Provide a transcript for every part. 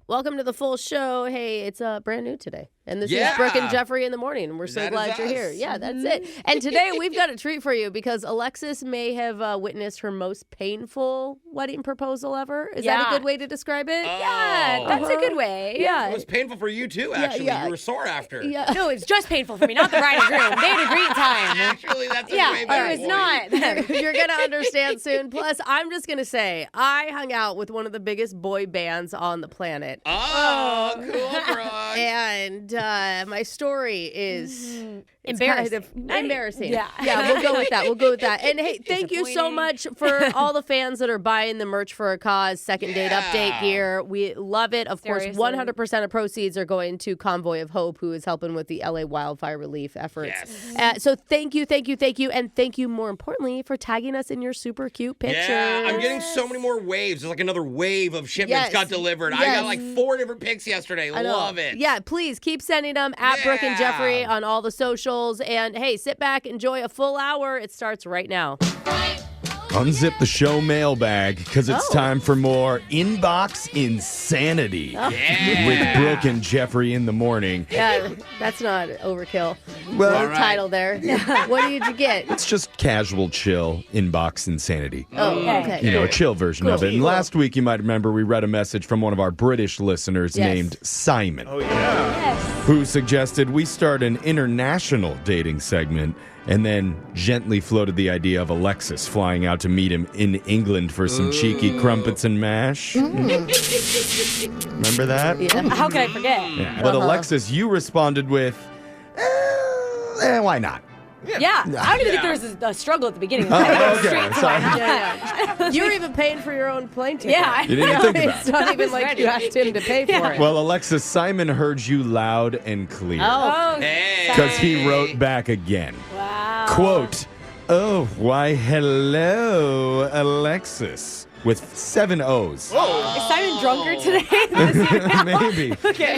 welcome to the full show. Hey, it's brand new today. And this is Brooke and Jeffrey in the morning. We're so glad you're here. Yeah, that's it. And today we've got a treat for you because Alexis may have witnessed her most painful wedding proposal ever. Is that a good way to describe it? Yeah, that's a good way. Yeah. It was painful for you too, actually. You were sore after. Yeah. No, it's just painful for me, not the bride and groom. They had a great time. Actually, that's a way better it was not. You're going to understand soon. Plus, I'm just going to say, I hung out with one of the biggest boy bands on the planet. Oh, cool, Brooke. And my story is embarrassing. Kind of embarrassing. Yeah. We'll go with that. And hey, thank you so much for all the fans that are buying the merch for a cause, second date update gear. We love it. Of course, 100% of proceeds are going to Convoy of Hope, who is helping with the LA wildfire relief efforts. Yes. So thank you. And thank you, more importantly, for tagging us in your super cute pictures. Yeah, I'm getting so many more waves. There's like another wave of shipments got delivered. I got like 4 different pics yesterday. Love it. Yeah, please keep sending them at Brooke and Jeffrey on all the socials. And hey, sit back, enjoy a full hour. It starts right now. Unzip the show mailbag because it's time for more Inbox Insanity with Brooke and Jeffrey in the morning. Yeah, that's not overkill. Well, Title there. What did you get? It's just casual, chill Inbox Insanity. Oh, okay. You know, a chill version of it. And last week, you might remember, we read a message from one of our British listeners named Simon. Oh, yeah. Who suggested we start an international dating segment and then gently floated the idea of Alexis flying out to meet him in England for some cheeky crumpets and mash. Remember that? Yeah. How could I forget? Yeah. But Alexis, you responded with, why not? Yeah. I don't even think there was a struggle at the beginning. Okay. Yeah. You were even paying for your own plane ticket. Yeah. You didn't even think about It's it. not even like you asked him to pay for it. Well, Alexis, Simon heard you loud and clear. Hey. Because he wrote back again. Wow. Quote, oh, why, hello, Alexis. With 7 O's. Is Simon drunker today? Maybe. Okay.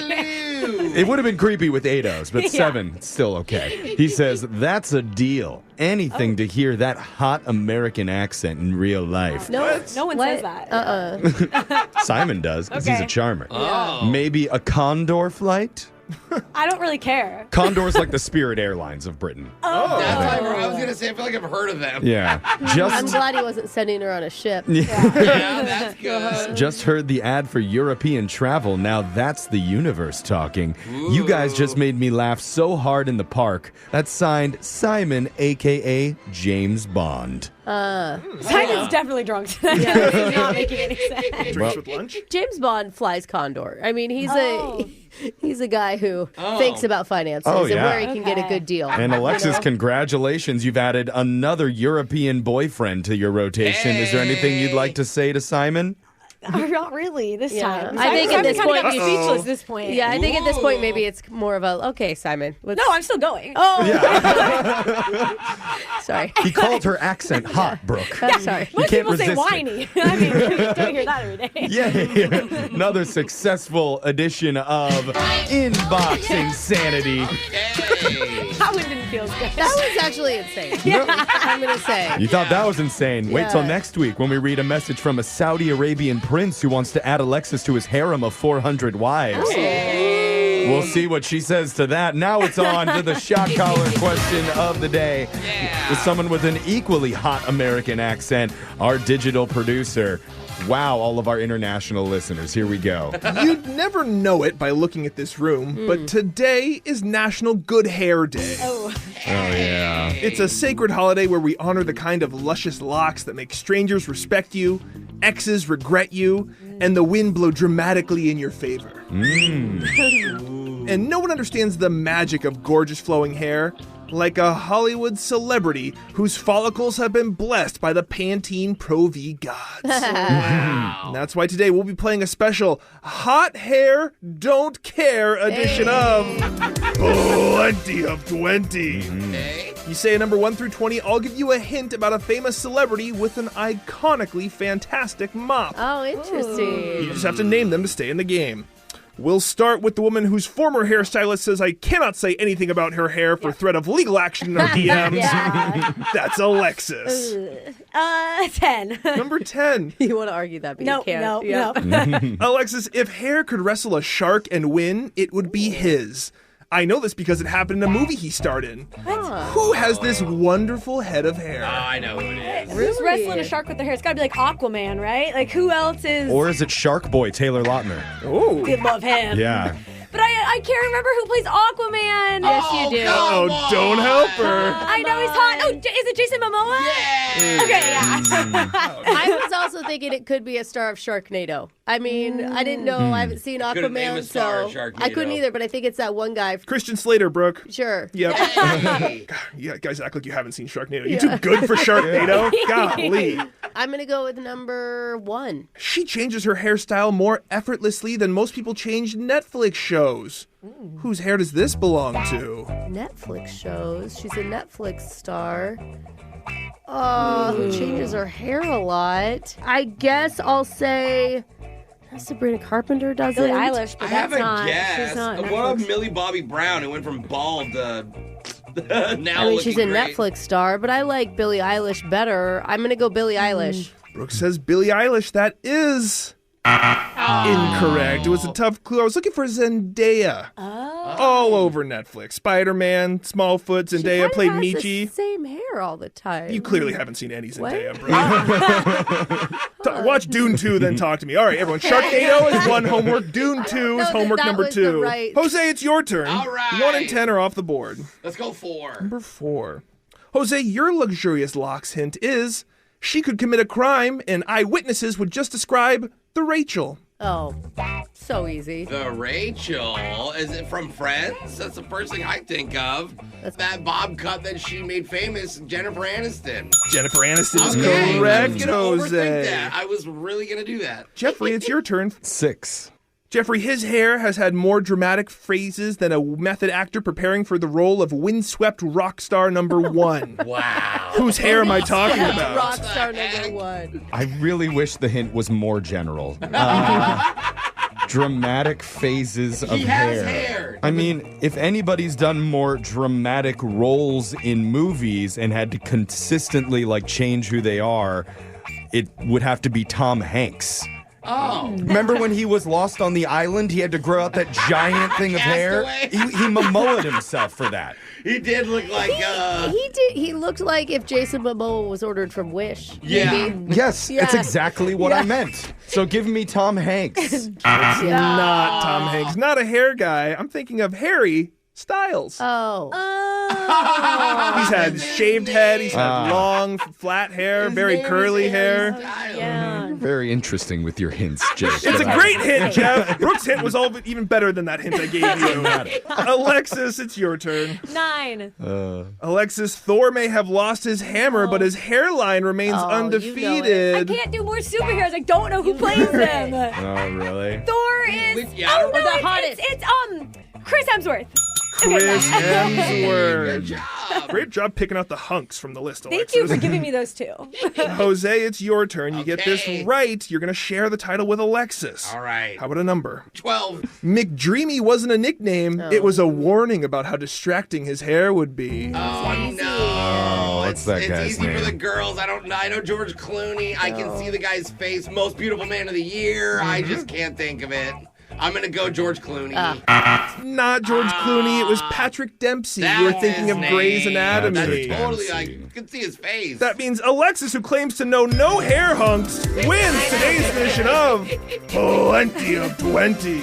It would have been creepy with 8 O's, but 7, still okay. He says, that's a deal. Anything to hear that hot American accent in real life. No one says that. Simon does, because he's a charmer. Oh. Maybe a Condor flight? I don't really care. Condor's like the Spirit Airlines of Britain. That's why I was going to say, I feel like I've heard of them. Yeah. I'm glad he wasn't sending her on a ship. Yeah, that's good. Just heard the ad for European travel. Now that's the universe talking. Ooh. You guys just made me laugh so hard in the park. That's signed Simon, a.k.a. James Bond. Simon's definitely drunk today. This is not making any sense. Drinks with lunch? James Bond flies Condor. I mean, he's a guy who thinks about finances and where he can get a good deal. And Alexis, congratulations. You've added another European boyfriend to your rotation. Is there anything you'd like to say to Simon? Not really this time. I think at this point, I'm speechless. This point. Yeah, I think at this point maybe it's more of a okay, Simon. No, I'm still going. Oh, Yeah. sorry. He called her accent hot, Brooke. Sorry. Most can't people say resist it. whiny. I mean, you don't hear that every day. Yeah. Another successful edition of Inbox Insanity. That one didn't feel good. That was actually insane. I'm going to say. You thought that was insane. Wait till next week when we read a message from a Saudi Arabian prince who wants to add Alexis to his harem of 400 wives. We'll see what she says to that. Now it's on to the shot collar question of the day. With someone with an equally hot American accent, our digital producer. Wow, all of our international listeners. Here we go. You'd never know it by looking at this room, but today is National Good Hair Day. Oh, yeah. It's a sacred holiday where we honor the kind of luscious locks that make strangers respect you, exes regret you, and the wind blow dramatically in your favor. And no one understands the magic of gorgeous flowing hair like a Hollywood celebrity whose follicles have been blessed by the Pantene Pro V gods. Wow. And that's why today we'll be playing a special Hot Hair Don't Care edition of Plenty of 20. You say a number 1 through 20, I'll give you a hint about a famous celebrity with an iconically fantastic mop. Oh, interesting. You just have to name them to stay in the game. We'll start with the woman whose former hairstylist says I cannot say anything about her hair for threat of legal action in our DMs. That's Alexis. 10. Number 10. You want to argue that, but you can't. No. Alexis, if hair could wrestle a shark and win, it would be his. I know this because it happened in a movie he starred in. Who has this wonderful head of hair? I know who it is. Who's wrestling a shark with their hair? It's got to be like Aquaman, right? Like, who else is... Or is it Shark Boy, Taylor Lautner? Oh. We love him. Yeah. But I can't remember who plays Aquaman. Yes, you do. Oh, don't help her. I know he's hot. Oh, is it Jason Momoa? Yeah. Okay, yeah. I was also thinking it could be a star of Sharknado. I mean, I didn't know. I haven't seen Couldn't name Aquaman, a star of so Sharknado. I couldn't either. But I think it's that one guy. Christian Slater, Brooke. Sure. Yep. Hey. Yeah, guys act like you haven't seen Sharknado. You're too good for Sharknado. Golly. I'm gonna go with number 1. She changes her hairstyle more effortlessly than most people change Netflix shows. Whose hair does this belong to? Netflix shows. She's a Netflix star. Who changes her hair a lot? I guess I'll say Sabrina Carpenter doesn't. Billie Eilish, but I have that's a not. guess. She's not. What about Millie Bobby Brown, who went from bald to now I mean, she's a looking great? Netflix star, but I like Billie Eilish better. I'm gonna go Billie Eilish. Brooke says Billie Eilish. That is incorrect. It was a tough clue. I was looking for Zendaya. All over Netflix. Spider-Man, Smallfoot, Zendaya She played kind of has Michi. the same hair all the time. You clearly haven't seen any Zendaya, What? bro. Watch Dune 2, then talk to me. All right, everyone. Sharknado is one homework. Dune 2 is that homework that number was the 2. right- Jose, it's your turn. All right. 1 and 10 are off the board. Let's go 4. Number 4. Jose, your luxurious locks hint is she could commit a crime and eyewitnesses would just describe the Rachel. Oh, so easy. The Rachel, is it from Friends? That's the first thing I think of. That's that bob cut that she made famous, Jennifer Aniston. Jennifer Aniston is Okay, correct, I was gonna overthink Jose. that. I was really gonna do that. Jeffrey, it's your turn. 6. Jeffrey, his hair has had more dramatic phrases than a method actor preparing for the role of windswept rock star number 1. Wow. Whose hair am I talking about? Rock star number 1. I really wish the hint was more general. Dramatic phases of He has hair. I mean, if anybody's done more dramatic roles in movies and had to consistently change who they are, it would have to be Tom Hanks. Oh. Remember when he was lost on the island? He had to grow out that giant thing of hair. Castaway. He Momoa'd himself for that. He did look like, He did. He looked like if Jason Momoa was ordered from Wish. Yeah. Maybe. Yes, Yeah. it's exactly what I meant. So give me Tom Hanks. Not Tom Hanks. Not a hair guy. I'm thinking of Harry Styles. Oh. He's had shaved head. He's had long, flat hair, His very name is curly Harry hair. Styles. Yeah. Very interesting with your hints, Jake. It's a great hint, Jeff. Brooke's hint was all even better than that hint I gave you. Alexis, it's your turn. 9. Alexis, Thor may have lost his hammer, but his hairline remains Oh, you know undefeated. I can't do more superheroes. I don't know who plays them. Oh, really? Thor is. Yeah, I don't no, know. The hottest. It's Chris Hemsworth. Chris Good Hemsworth. job. Great job picking out the hunks from the list, Thank Alexis. you for giving me those 2. Jose, it's your turn. You get this Okay. right, you're going to share the title with Alexis. All right. How about a number? 12. McDreamy wasn't a nickname. It was a warning about how distracting his hair would be. Oh, no. Oh, what's that It's guy's easy for name? the girls. I don't know. I know George Clooney. I can see the guy's face. Most beautiful man of the year. I just can't think of it. I'm going to go George Clooney. Not George Clooney. It was Patrick Dempsey. You were That's thinking his of Grey's name. Anatomy. That's totally, I Dempsey. can see his face. That means Alexis, who claims to know no hair hunks, wins today's edition of Plenty of 20.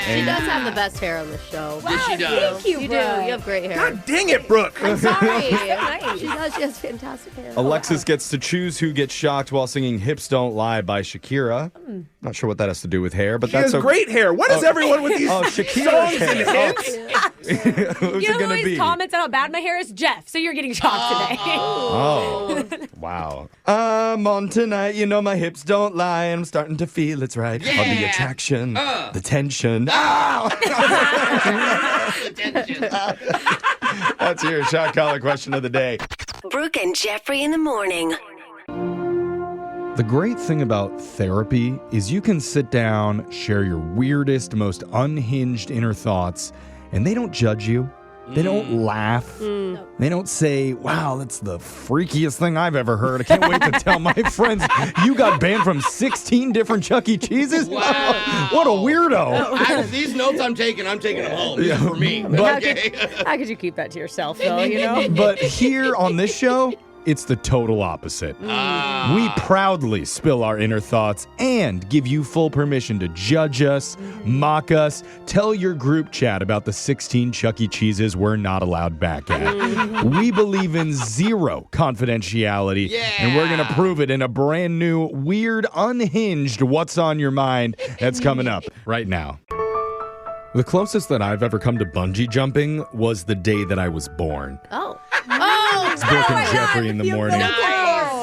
She does have the best hair on the show. Yes, she does. Thank you, You do. Brooke. You have great hair. God dang it, Brooke. I'm sorry. nice. She does. She has fantastic hair. Alexis gets to choose who gets shocked while singing Hips Don't Lie by Shakira. Not sure what that has to do with hair, but She has that's great hair. What is everyone with these Shakira's songs hair. and hints? Who's You know it who going to always be? comments on how bad my hair is? Jeff. So you're getting shocked today. Oh, wow. I'm on tonight, you know my hips don't lie, and I'm starting to feel it's right. All the Yeah. attraction, the tension. Attention. That's your shot collar question of the day. Brooke and Jeffrey in the morning. The great thing about therapy is you can sit down, share your weirdest, most unhinged inner thoughts, and they don't judge you. They don't laugh. They don't say, wow, that's the freakiest thing I've ever heard. I can't wait to tell my friends you got banned from 16 different Chuck E. Cheeses. Wow. What a weirdo. These notes I'm taking them home. These are for me. How could you keep that to yourself, though, you know? But here on this show, it's the total opposite. We proudly spill our inner thoughts and give you full permission to judge us, mock us, tell your group chat about the 16 Chuck E. Cheeses we're not allowed back at. We believe in zero confidentiality, and we're going to prove it in a brand new, weird, unhinged What's on Your Mind that's coming up right now. The closest that I've ever come to bungee jumping was the day that I was born. It's Brooke and Jeffrey in the morning.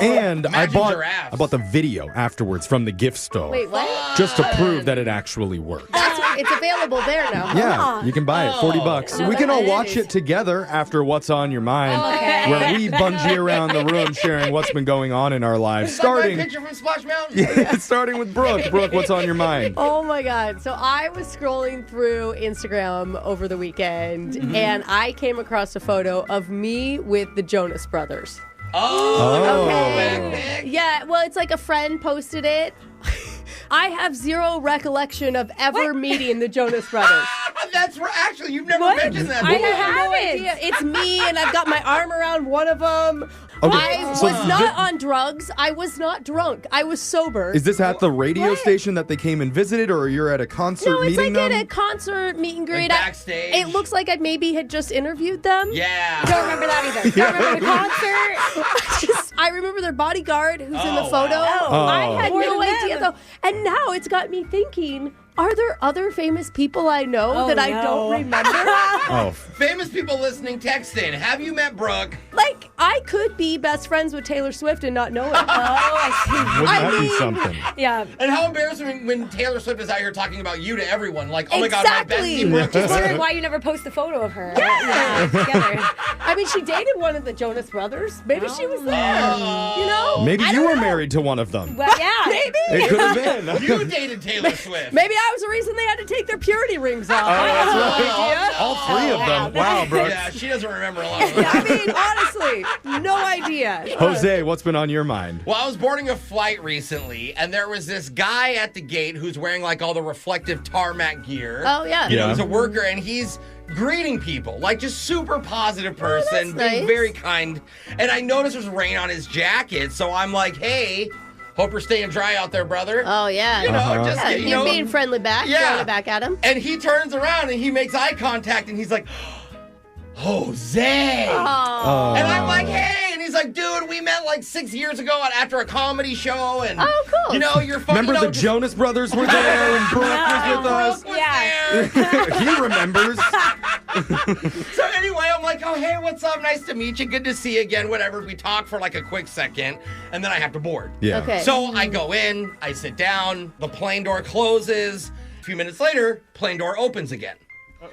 And I bought the video afterwards from the gift store. Wait, what? Just to prove that it actually works. It's available there now. Yeah, you can buy it, $40. No, We can all that watch is. it together after What's on Your Mind, Okay. where we bungee around the room sharing what's been going on in our lives. Starting picture from Splash Mountain. Yeah, starting with Brooke. Brooke, what's on your mind? Oh my God. So I was scrolling through Instagram over the weekend and I came across a photo of me with the Jonas Brothers. Oh, Okay. Yeah, well, it's like a friend posted it. I have zero recollection of ever meeting the Jonas Brothers. That's actually, you've never mentioned that. I before. have no idea. It's me, and I've got my arm around one of them. Okay, I so was not on drugs. I was not drunk. I was sober. Is this at the radio station that they came and visited, or you're at a concert No, it's meeting like them? at a concert meet and greet. Like backstage? It looks like I maybe had just interviewed them. Yeah. Don't remember that either. Don't remember the concert. I remember their bodyguard who's in the Oh, photo. wow. I had More no than idea them. though. And now it's got me thinking, are there other famous people I know that I don't remember? Oh, Famous people listening, text in. Have you met Brooke? Like, I could be best friends with Taylor Swift and not know it. Oh, I see. wouldn't that be mean- something? Yeah. And how embarrassing when Taylor Swift is out here talking about you to everyone. Like, oh my God, my Exactly. bestie Brooke. Just wondering why you never post a photo of her. Yeah. Together. I mean, she dated one of the Jonas Brothers. Maybe she was there. You know? Maybe I you don't were know. married to one of them. Well, yeah. Maybe. It could have been. You dated Taylor Swift. Maybe I was the reason they had to take their purity rings off. All three of them. Wow, Brooke. Yeah, she doesn't remember a lot of them. I mean, honestly, no idea. Jose, what's been on your mind? Well, I was boarding a flight recently, and there was this guy at the gate who's wearing like all the reflective tarmac gear. Oh, yeah. You know, Yeah. he's a worker, and he's greeting people, like just super positive person, that's being nice. very kind. And I noticed there's rain on his jacket, so I'm like, hey, hope you're staying dry out there, brother. Oh, yeah. You know, just, Yeah, you you're know. being friendly back, Yeah. throwing it back at him. And he turns around and he makes eye contact, and he's like, Jose. Oh. And I'm like, hey, and he's like, dude, we met like 6 years ago after a comedy show, and Oh, cool. you know, you're funny. Remember the Jonas Brothers were there and Brooke was with us? Yeah. He remembers. So anyway, I'm like, oh, hey, what's up? Nice to meet you. Good to see you again. Whatever. We talk for like a quick second, and then I have to board. Yeah. Okay. So I go in, I sit down, the plane door closes. A few minutes later, plane door opens again.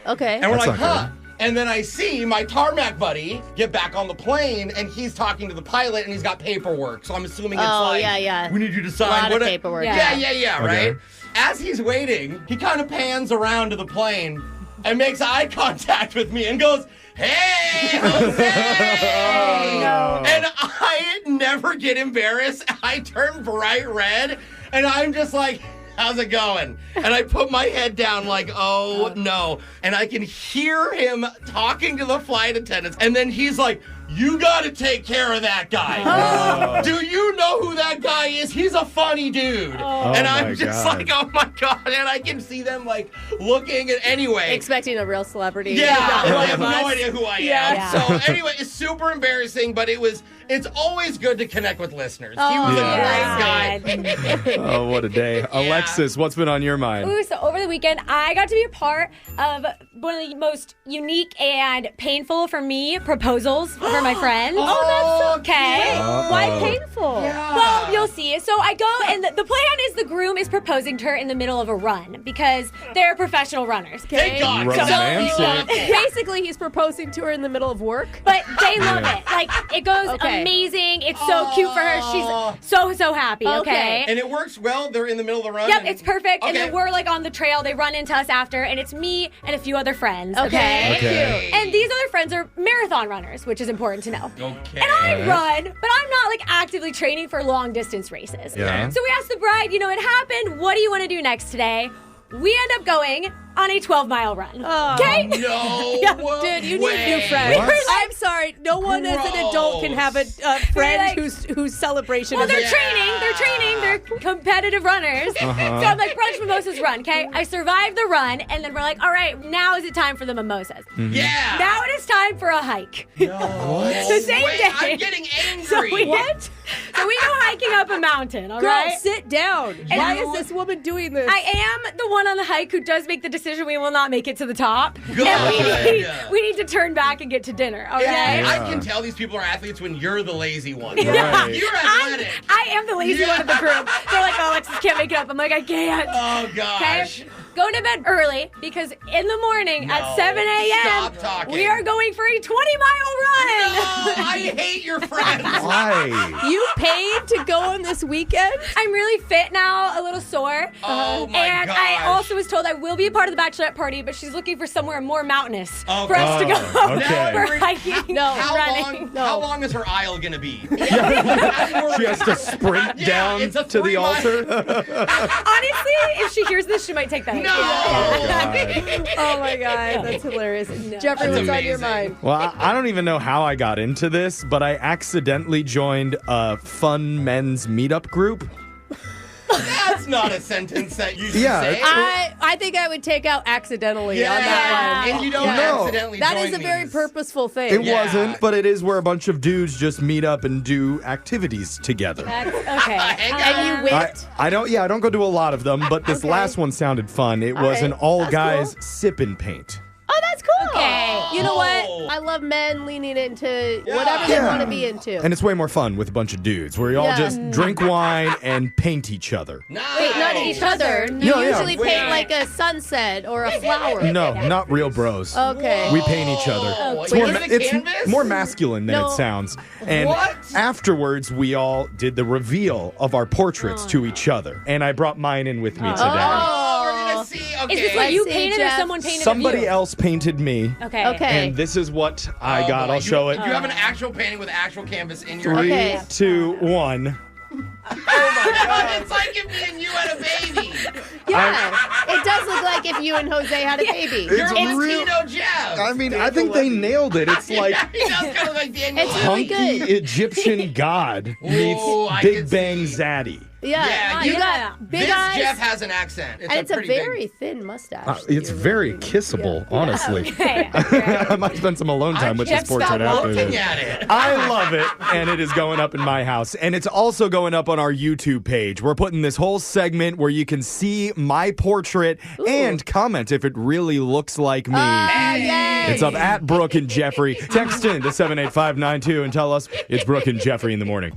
Okay. And we're That's like, not huh. And then I see my tarmac buddy get back on the plane, and he's talking to the pilot, and he's got paperwork. So I'm assuming it's Oh, like, yeah. we need you to sign. Lot of what paperwork, Yeah, yeah. right? Okay. As he's waiting, he kind of pans around to the plane and makes eye contact with me and goes, hey, Jose! No. And I never get embarrassed. I turn bright red, and I'm just like, how's it going? And I put my head down like, oh no. And I can hear him talking to the flight attendants. And then he's like, you gotta take care of that guy. Do you know who that guy is? He's a funny dude. And Oh I'm my just God. like, oh my God. And I can see them like looking at anyway. Expecting a real celebrity. Yeah, Not I one have of us. no idea who I am. Yeah. So anyway, it's super embarrassing, but it's always good to connect with listeners. He Oh, was yeah. a great guy. Oh, what a day. Alexis, what's been on your mind? Ooh, so over the weekend, I got to be a part of one of the most unique and painful for me proposals for my friends. Oh, that's okay. Why painful? Yeah. Well, you'll see. So I go, and the plan is the groom is proposing to her in the middle of a run because they're professional runners. Thank God. Romantic. Basically, he's proposing to her in the middle of work. But they love it. Like, it goes amazing. It's so cute for her. She's so happy, okay? And it works well. They're in the middle of the run. Yep, it's perfect. And Okay. then we're like on the trail. They run into us after, and it's me and a few other friends. Okay. Okay. And these other friends are marathon runners, which is important to know. Okay. And I run, but I'm not like actively training for long distance races. Yeah. So we asked the bride, it happened. What do you want to do next today? We end up going on a 12-mile run. Okay? No. Dude, you way. need new friends. What? I'm sorry. No one as an adult can have a friend whose celebration Well, is they're training. They're competitive runners. So I'm like, brunch, mimosas, run, okay? I survived the run, and then we're like, all right, now is it time for the mimosas. Yeah. Now it is time for a hike. What? The same day. I'm getting angry. So we go hiking up a mountain, all Girl, right? sit down. Why is this woman doing this? I am the one on the hike who does make the decision we will not make it to the top. Good. And we need to turn back and get to dinner, okay? Yeah, Yeah. I can tell these people are athletes when you're the lazy one. Right. You're athletic. I am the lazy one of the group. They're like, oh, Alexis can't make it up. I'm like, I can't. Oh, gosh. Okay? Go to bed early because in the morning at 7 a.m. Stop talking. we are going for a 20-mile run. No, I hate your friends. Why? You paid to go on this weekend? I'm really fit now, a little sore. Oh, my And gosh. I also was told I will be a part of the bachelorette party, but she's looking for somewhere more mountainous Oh, for us to go. oh, okay. For hiking, No. running. How long is her aisle going to be? She has to sprint Yeah, down it's a to the 3 mile. altar. Honestly, if she hears this, she might take that. No. Oh my God, that's hilarious. Jeffrey, That's what's on your amazing. mind? Well, I don't even know how I got into this, but I accidentally joined a fun men's meetup group. That's not a sentence that you should Yeah, say. I think I would take out accidentally on that one. And you don't No. accidentally That join is a very these. purposeful thing. It Yeah. wasn't, but it is where a bunch of dudes just meet up and do activities together. Okay. Hang on. And you I, whipped? I don't go to a lot of them, but this last one sounded fun. It was right. an all That's guys cool. sip and paint. Oh, that's cool. Okay. You know Oh. what? I love men leaning into whatever they Yeah. want to be into. And it's way more fun with a bunch of dudes where you all Yeah. just drink wine and paint each other. Nice. Wait, not each other. You Yeah, yeah. usually paint Wait. like a sunset or a flower. No, not real bros. Okay. We paint each other. Whoa. It's Wait, more, is it a it's canvas? more masculine than No. it sounds. And What? afterwards, we all did the reveal of our portraits to each other. And I brought mine in with me today. Oh, we're going to see. Okay. Is this what Let's you see, painted Jeff. or someone painted of Somebody you? else painted me. Okay. Okay. And this is what I Oh, got. boy. I'll show You it. have an actual painting with actual canvas in your Three, Okay. 2, 1. Oh my God. It's like if me and you had a baby. Yeah. It does look like if you and Jose had a baby. You're It's real- Latino Jeff. I mean, I think they nailed it. It's like Yeah, he does kind of like Daniel. It's really hunky good. Egyptian god meets Ooh, I Big can Bang see. Zaddy. Yeah, you you- got big This eyes. Jeff has an accent. and it's a pretty very big. thin mustache. that It's you're very rocking. kissable, honestly. Okay. I might spend some alone time with this just portrait stopped after Looking this. at it. I love it, and it is going up in my house. And it's also going up on our YouTube page. We're putting this whole segment where you can see my portrait and comment if it really looks like me. Yay. It's up at Brooke and Jeffrey. Text in to 78592 and tell us it's Brooke and Jeffrey in the morning.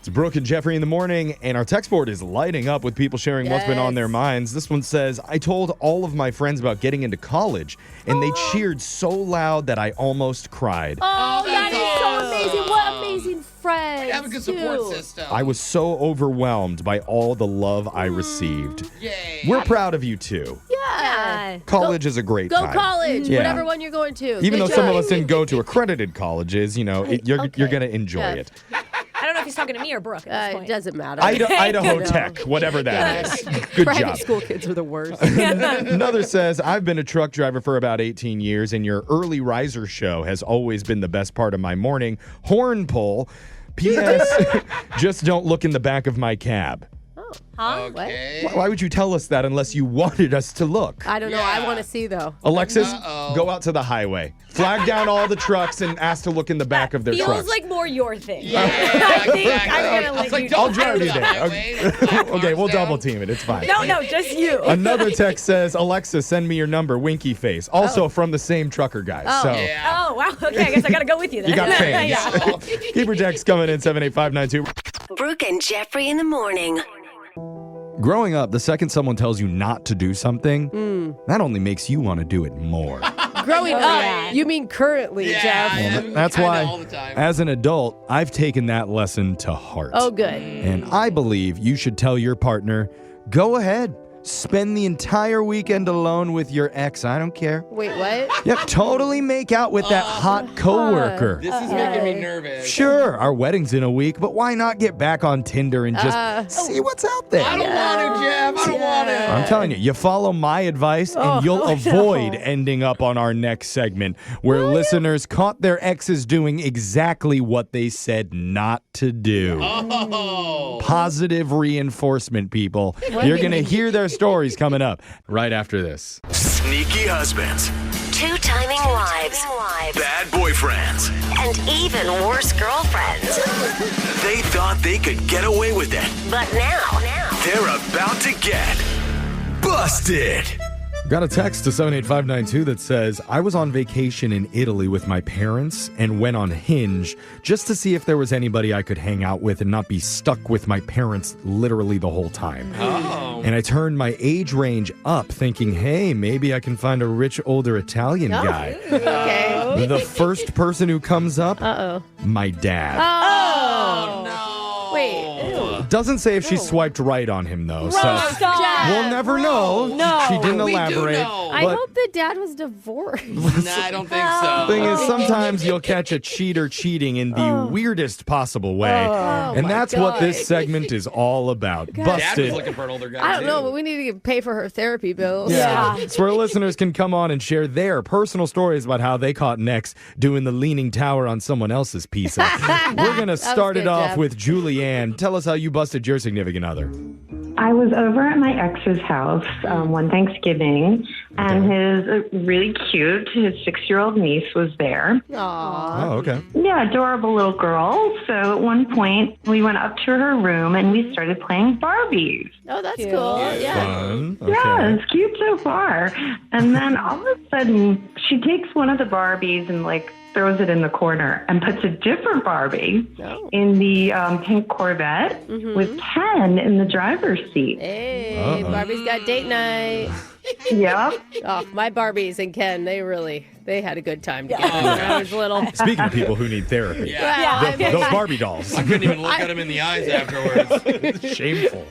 It's Brooke and Jeffrey in the morning, and our text board is lighting up with people sharing what's been on their Yes. minds. This one says, I told all of my friends about getting into college, and they cheered so loud that I almost cried. Oh, that that's is so awesome. amazing. What amazing friends. Have a good support too. system. I was so overwhelmed by all the love I received. Yay. We're proud of you, too. Yeah. College is a great Go time. college, Yeah. whatever one you're going to. Even though Good some of job. us didn't go to accredited colleges, you know, you're Okay. going to enjoy Yeah. it. I don't know if he's talking to me or Brooke at this It point. doesn't matter. Idaho No. Tech, whatever that Yeah. is. Good Private job. school kids are the worst. Another says, I've been a truck driver for about 18 years, and your early riser show has always been the best part of my morning. Horn pull. P.S. Just don't look in the back of my cab. Huh? Okay. Why would you tell us that unless you wanted us to look? I don't know. I want to see, though. Alexis, go out to the highway. Flag down all the trucks and ask to look in the back of their Feels trucks. like more your thing. Yeah, I think exactly. I'm going to let you I'll do drive you that. there. Highway, Okay, we'll down. double team it. It's fine. No, just you. Another text says, Alexa, send me your number, winky face. Also from the same trucker guy. So Yeah. Oh, wow. Okay, I guess I got to go with you then. you got fans. Yeah. Keep your text coming in 78592. Brooke and Jeffrey in the morning. Growing up, the second someone tells you not to do something, that only makes you want to do it more. Growing up, yeah. you mean currently, Jeff? That's Kinda why, all the time. as an adult, I've taken that lesson to heart. Oh, good. And I believe you should tell your partner, go ahead, spend the entire weekend alone with your ex. I don't care. Wait, what? Yep, totally make out with that hot coworker. This is making me nervous. Sure, our wedding's in a week, but why not get back on Tinder and just see what's out there? I don't want to, Jeff. I don't want to. I'm telling you, you follow my advice and you'll avoid ending up on our next segment where listeners caught their exes doing exactly what they said not to do. Oh. Positive reinforcement, people. You're going to hear their stories coming up right after this. Sneaky husbands, Two-timing wives. bad boyfriends. And even worse girlfriends. They thought they could get away with it. But now, They're about to get busted. Got a text to 78592 that says, I was on vacation in Italy with my parents and went on Hinge just to see if there was anybody I could hang out with and not be stuck with my parents literally the whole time. Oh. And I turned my age range up thinking, hey, maybe I can find a rich older Italian guy. Okay. The first person who comes up, my dad. Oh. No. Wait. Ew. Doesn't say if she swiped right on him, though. So Stop. we'll never know. No. She didn't We do elaborate. know. I but hope the dad was divorced. Nah, I don't think so. thing is, sometimes you'll catch a cheater cheating in the weirdest possible way. and my that's what God. this segment is all about. Dad was Busted. looking for an older guy. I don't know, too. but we need to pay for her therapy bills. Yeah. It's where listeners can come on and share their personal stories about how they caught an ex doing the leaning tower on someone else's pizza. We're going to start it good, off Jeff. with Julianne. Tell us how you busted your significant other. I was over at my ex's house one Thanksgiving, and his really cute, his 6-year-old niece was there. Aw. Oh, okay. Yeah, adorable little girl. So at one point, we went up to her room and we started playing Barbies. Oh, that's cool. Yeah. Fun. Okay. Yeah, it's cute so far. And then all of a sudden, she takes one of the Barbies and throws it in the corner and puts a different Barbie in the pink Corvette with Ken in the driver's seat. Hey, Barbie's got date night. Yep. Oh, my Barbies and Ken, they had a good time together when I was little. Speaking of people who need therapy, Yeah. those Barbie dolls. I couldn't even look at him in the eyes afterwards. Shameful.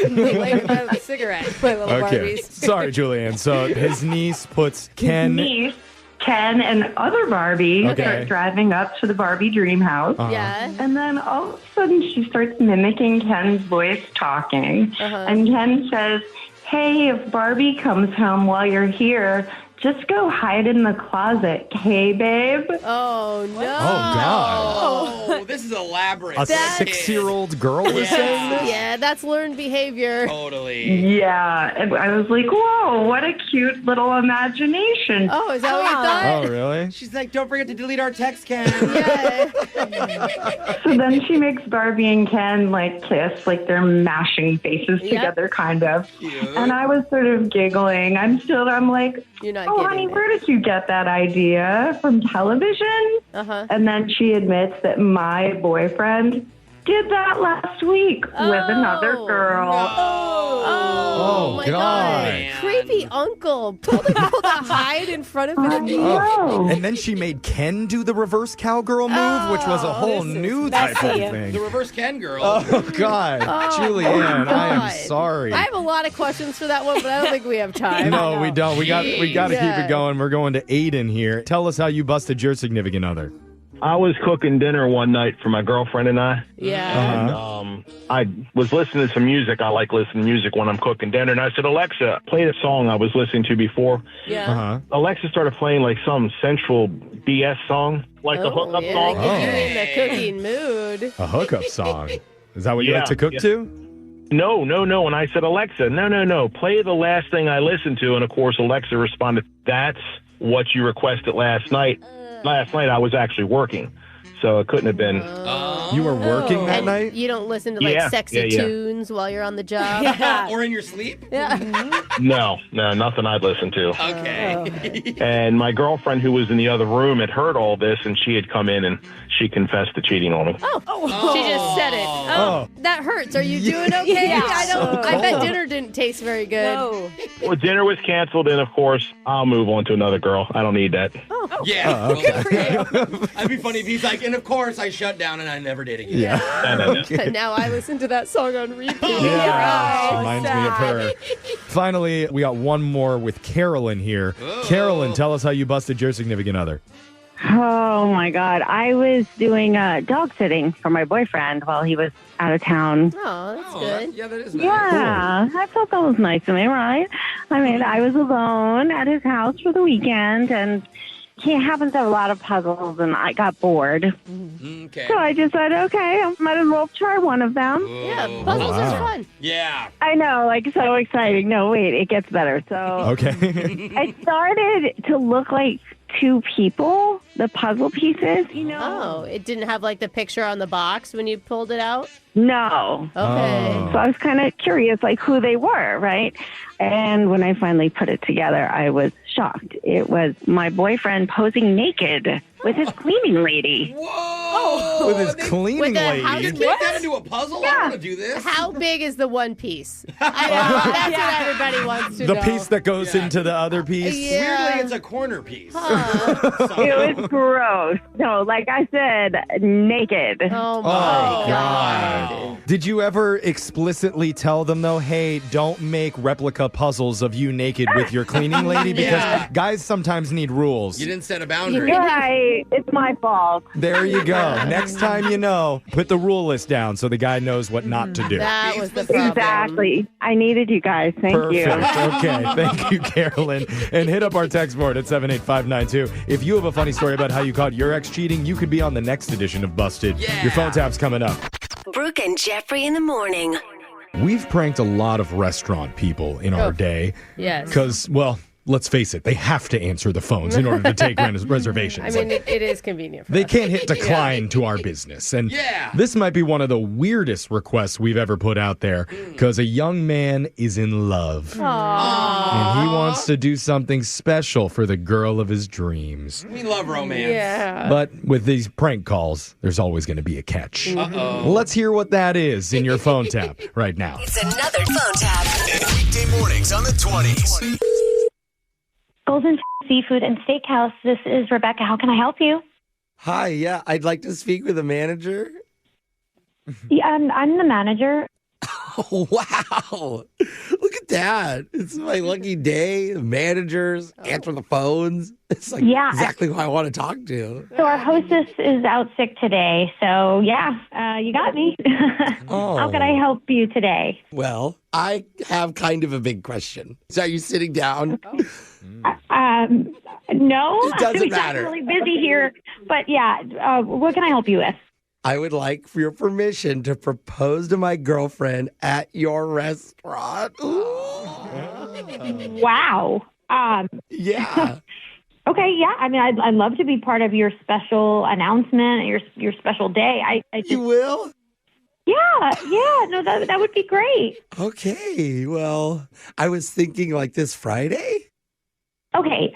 Like a cigarette. My little Okay. Barbies. Sorry, Julianne. So his niece puts Ken. Niece, Ken, and other Barbie start driving up to the Barbie dream house. Yeah. And then all of a sudden she starts mimicking Ken's voice talking. And Ken says, hey, if Barbie comes home while you're here, just go hide in the closet, okay, babe? Oh, no. Oh, God. Oh, this is elaborate. A 6-year-old girl is saying this? Yeah, that's learned behavior. Totally. Yeah. And I was like, whoa, what a cute little imagination. Oh, is that what you thought? Oh, really? She's like, don't forget to delete our text, Ken. Yeah. So then she makes Barbie and Ken kiss, they're mashing faces together, kind of. Cute. And I was sort of giggling. I'm like, You're not oh, getting honey, it. where did you get that idea? From television? And then she admits that my boyfriend did that last week with another girl. Oh, my God. Man. Creepy uncle. Told the girl to hide in front of his niece. Oh. And then she made Ken do the reverse cowgirl move, which was a whole new type of messy. thing. The reverse Ken girl. Oh, God. Julianne, I God. am sorry. I have a lot of questions for that one, but I don't think we have time. No, we don't. We got to keep Yeah. it going. We're going to Aiden here. Tell us how you busted your significant other. I was cooking dinner one night for my girlfriend and I. Yeah. And, I was listening to some music. I like listening to music when I'm cooking dinner. And I said, Alexa, play the song I was listening to before. Yeah. Alexa started playing some sensual BS song, a hookup yeah, song. Get you in the cooking mood. A hookup song. Is that what you like to cook to? No. And I said, Alexa, no. Play the last thing I listened to. And, of course, Alexa responded, that's what you requested last night. Last night I was actually working, so it couldn't have been. You were working that And night? you don't listen to like sexy tunes while you're on the job? Or in your sleep? Yeah. No, nothing I'd listen to. Okay. And my girlfriend, who was in the other room, had heard all this, and she had come in and she confessed to cheating on me. Oh. She just said it. Oh, that hurts. Are you doing okay? Yeah. I bet dinner didn't taste very good. No. Well, dinner was canceled, and of course, I'll move on to another girl. I don't need that. Yeah. okay. That'd be funny if he's like, and of course I shut down and I never did again. Yeah. No. Now I listen to that song on repeat. Yeah, Oh, reminds me of sad. her. Finally, we got one more with Carolyn here. Carolyn, tell us how you busted your significant other. Oh my God. I was doing dog sitting for my boyfriend while he was out of town. Oh, that's good. Yeah, that is nice. Yeah, I thought that was nice of me, right? I mean, I was alone at his house for the weekend, and he happens to have a lot of puzzles, and I got bored. Okay. So I just said, okay, I might as well try one of them. Yeah, puzzles is fun. Yeah. I know, like, so exciting. No, wait, it gets better. So Okay. it started to look like two people, the puzzle pieces, you know? Oh, it didn't have like the picture on the box when you pulled it out? No. Okay. So I was kind of curious, like, who they were, right? And when I finally put it together, I was shocked. It was my boyfriend posing naked with his cleaning lady. Whoa! With his cleaning with the lady. house- You can make that into a puzzle? I want to do this. How big is the one piece? I know, that's what everybody wants to The know. piece that goes into the other piece? Yeah. Weirdly, it's a corner piece. It was gross. No, like I said, naked. Oh my God. Did you ever explicitly tell them, though, hey, don't make replica puzzles of you naked with your cleaning lady? Because guys sometimes need rules. You didn't set a boundary. You're right. It's my fault. There you go. Next time you know, put the rule list down so the guy knows what not to do. That was the problem. Exactly. I needed you guys. Thank you. Perfect. Okay. Thank you, Carolyn. And hit up our text board at 78592. If you have a funny story about how you caught your ex cheating, you could be on the next edition of Busted. Yeah. Your phone tap's coming up. Brooke and Jeffrey in the morning. We've pranked a lot of restaurant people in our day. Yes. Because, well, let's face it, they have to answer the phones in order to take reservations. I mean, it is convenient for They us. can't hit decline to our business. And this might be one of the weirdest requests we've ever put out there because a young man is in love. And he wants to do something special for the girl of his dreams. We love romance. Yeah. But with these prank calls, there's always going to be a catch. Let's hear what that is in your phone tap right now. It's another phone tap. Weekday mornings on the 20s. Golden Seafood and Steakhouse. This is Rebecca. How can I help you? Hi, yeah, I'd like to speak with a manager. Yeah, I'm the manager. Oh, wow. Look at that. It's my lucky day. The managers answer the phones. It's like exactly who I want to talk to. So our hostess is out sick today. So yeah, you got me. How can I help you today? Well, I have kind of a big question. So are you sitting down? No. It doesn't matter. I'm really busy here. But yeah, what can I help you with? I would like for your permission to propose to my girlfriend at your restaurant. Wow. Yeah. Okay, yeah. I mean, I'd love to be part of your special announcement, your special day. You will? Yeah. No, that would be great. Okay. Well, I was thinking like this Friday. Okay.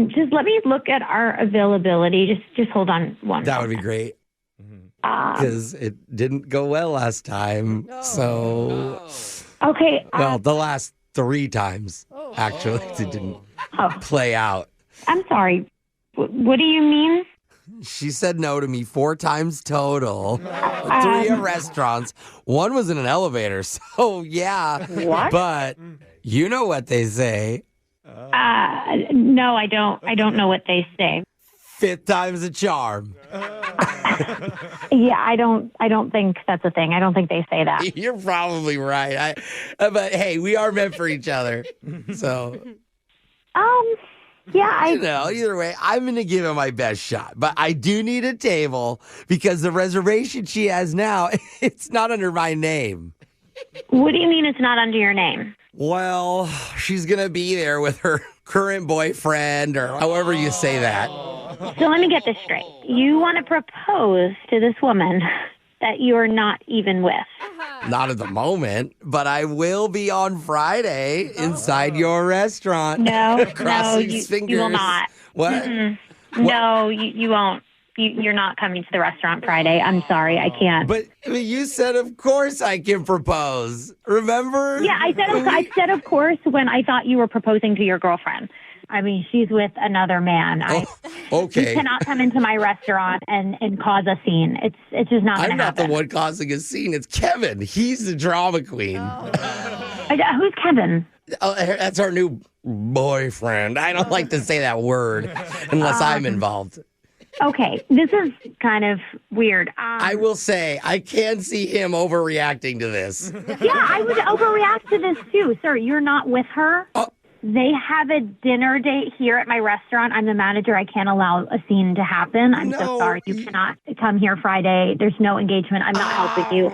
Just let me look at our availability. Just hold on one. That would be great. Because it didn't go well last time. So. Okay. Well, the last 3 times, actually, it didn't play out. I'm sorry. What do you mean? She said no to me 4 times total. 3 at restaurants. 1 was in an elevator. So, yeah. What? But you know what they say. No, I don't. I don't know what they say. 5th time's a charm. Yeah, I don't think that's a thing. I don't think they say that. You're probably right. But hey, we are meant for each other. So. Yeah, Either way, I'm going to give it my best shot. But I do need a table because the reservation she has now, it's not under my name. What do you mean it's not under your name? Well, she's going to be there with her current boyfriend or however you say that. So let me get this straight. You want to propose to this woman that you're not even with? Not at the moment, but I will be on Friday inside your restaurant. No, Crossing you fingers. will not. What? Mm-mm. No, you won't. You're not coming to the restaurant Friday. I'm sorry, I can't. But you said, of course, I can propose. Remember? Yeah, I said of course when I thought you were proposing to your girlfriend. I mean, she's with another man. Okay. You cannot come into my restaurant and cause a scene. It's just not going to happen. I'm not the one causing a scene. It's Kevin. He's the drama queen. Who's Kevin? That's our new boyfriend. I don't like to say that word unless I'm involved. Okay, this is kind of weird. I will say, I can see him overreacting to this. Yeah, I would overreact to this too. Sir, you're not with her. They have a dinner date here at my restaurant. I'm the manager. I can't allow a scene to happen. I'm so sorry. You cannot come here Friday. There's no engagement. I'm not helping you.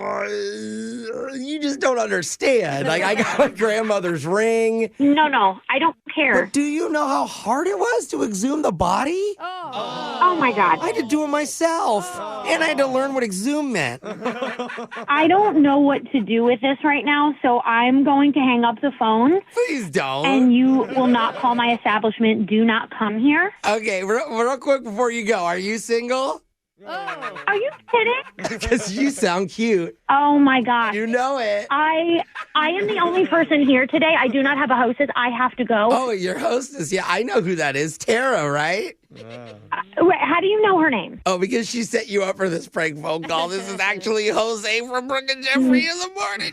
You just don't understand. Like, I got my grandmother's ring. No, I don't care. But do you know how hard it was to exhume the body? Oh my God. I had to do it myself. And I had to learn what exhume meant. I don't know what to do with this right now, so I'm going to hang up the phone. Please don't. And you will not call my establishment. Do not come here. Okay, real quick before you go, are you single? Are you kidding? Because you sound cute. Oh my God. You know it. I am the only person here today. I do not have a hostess. I have to go. Oh, your hostess. Yeah, I know who that is. Tara, right? Wait, how do you know her name? Oh, because she set you up for this prank phone call. This is actually Jose from Brooke and Jeffrey in the morning.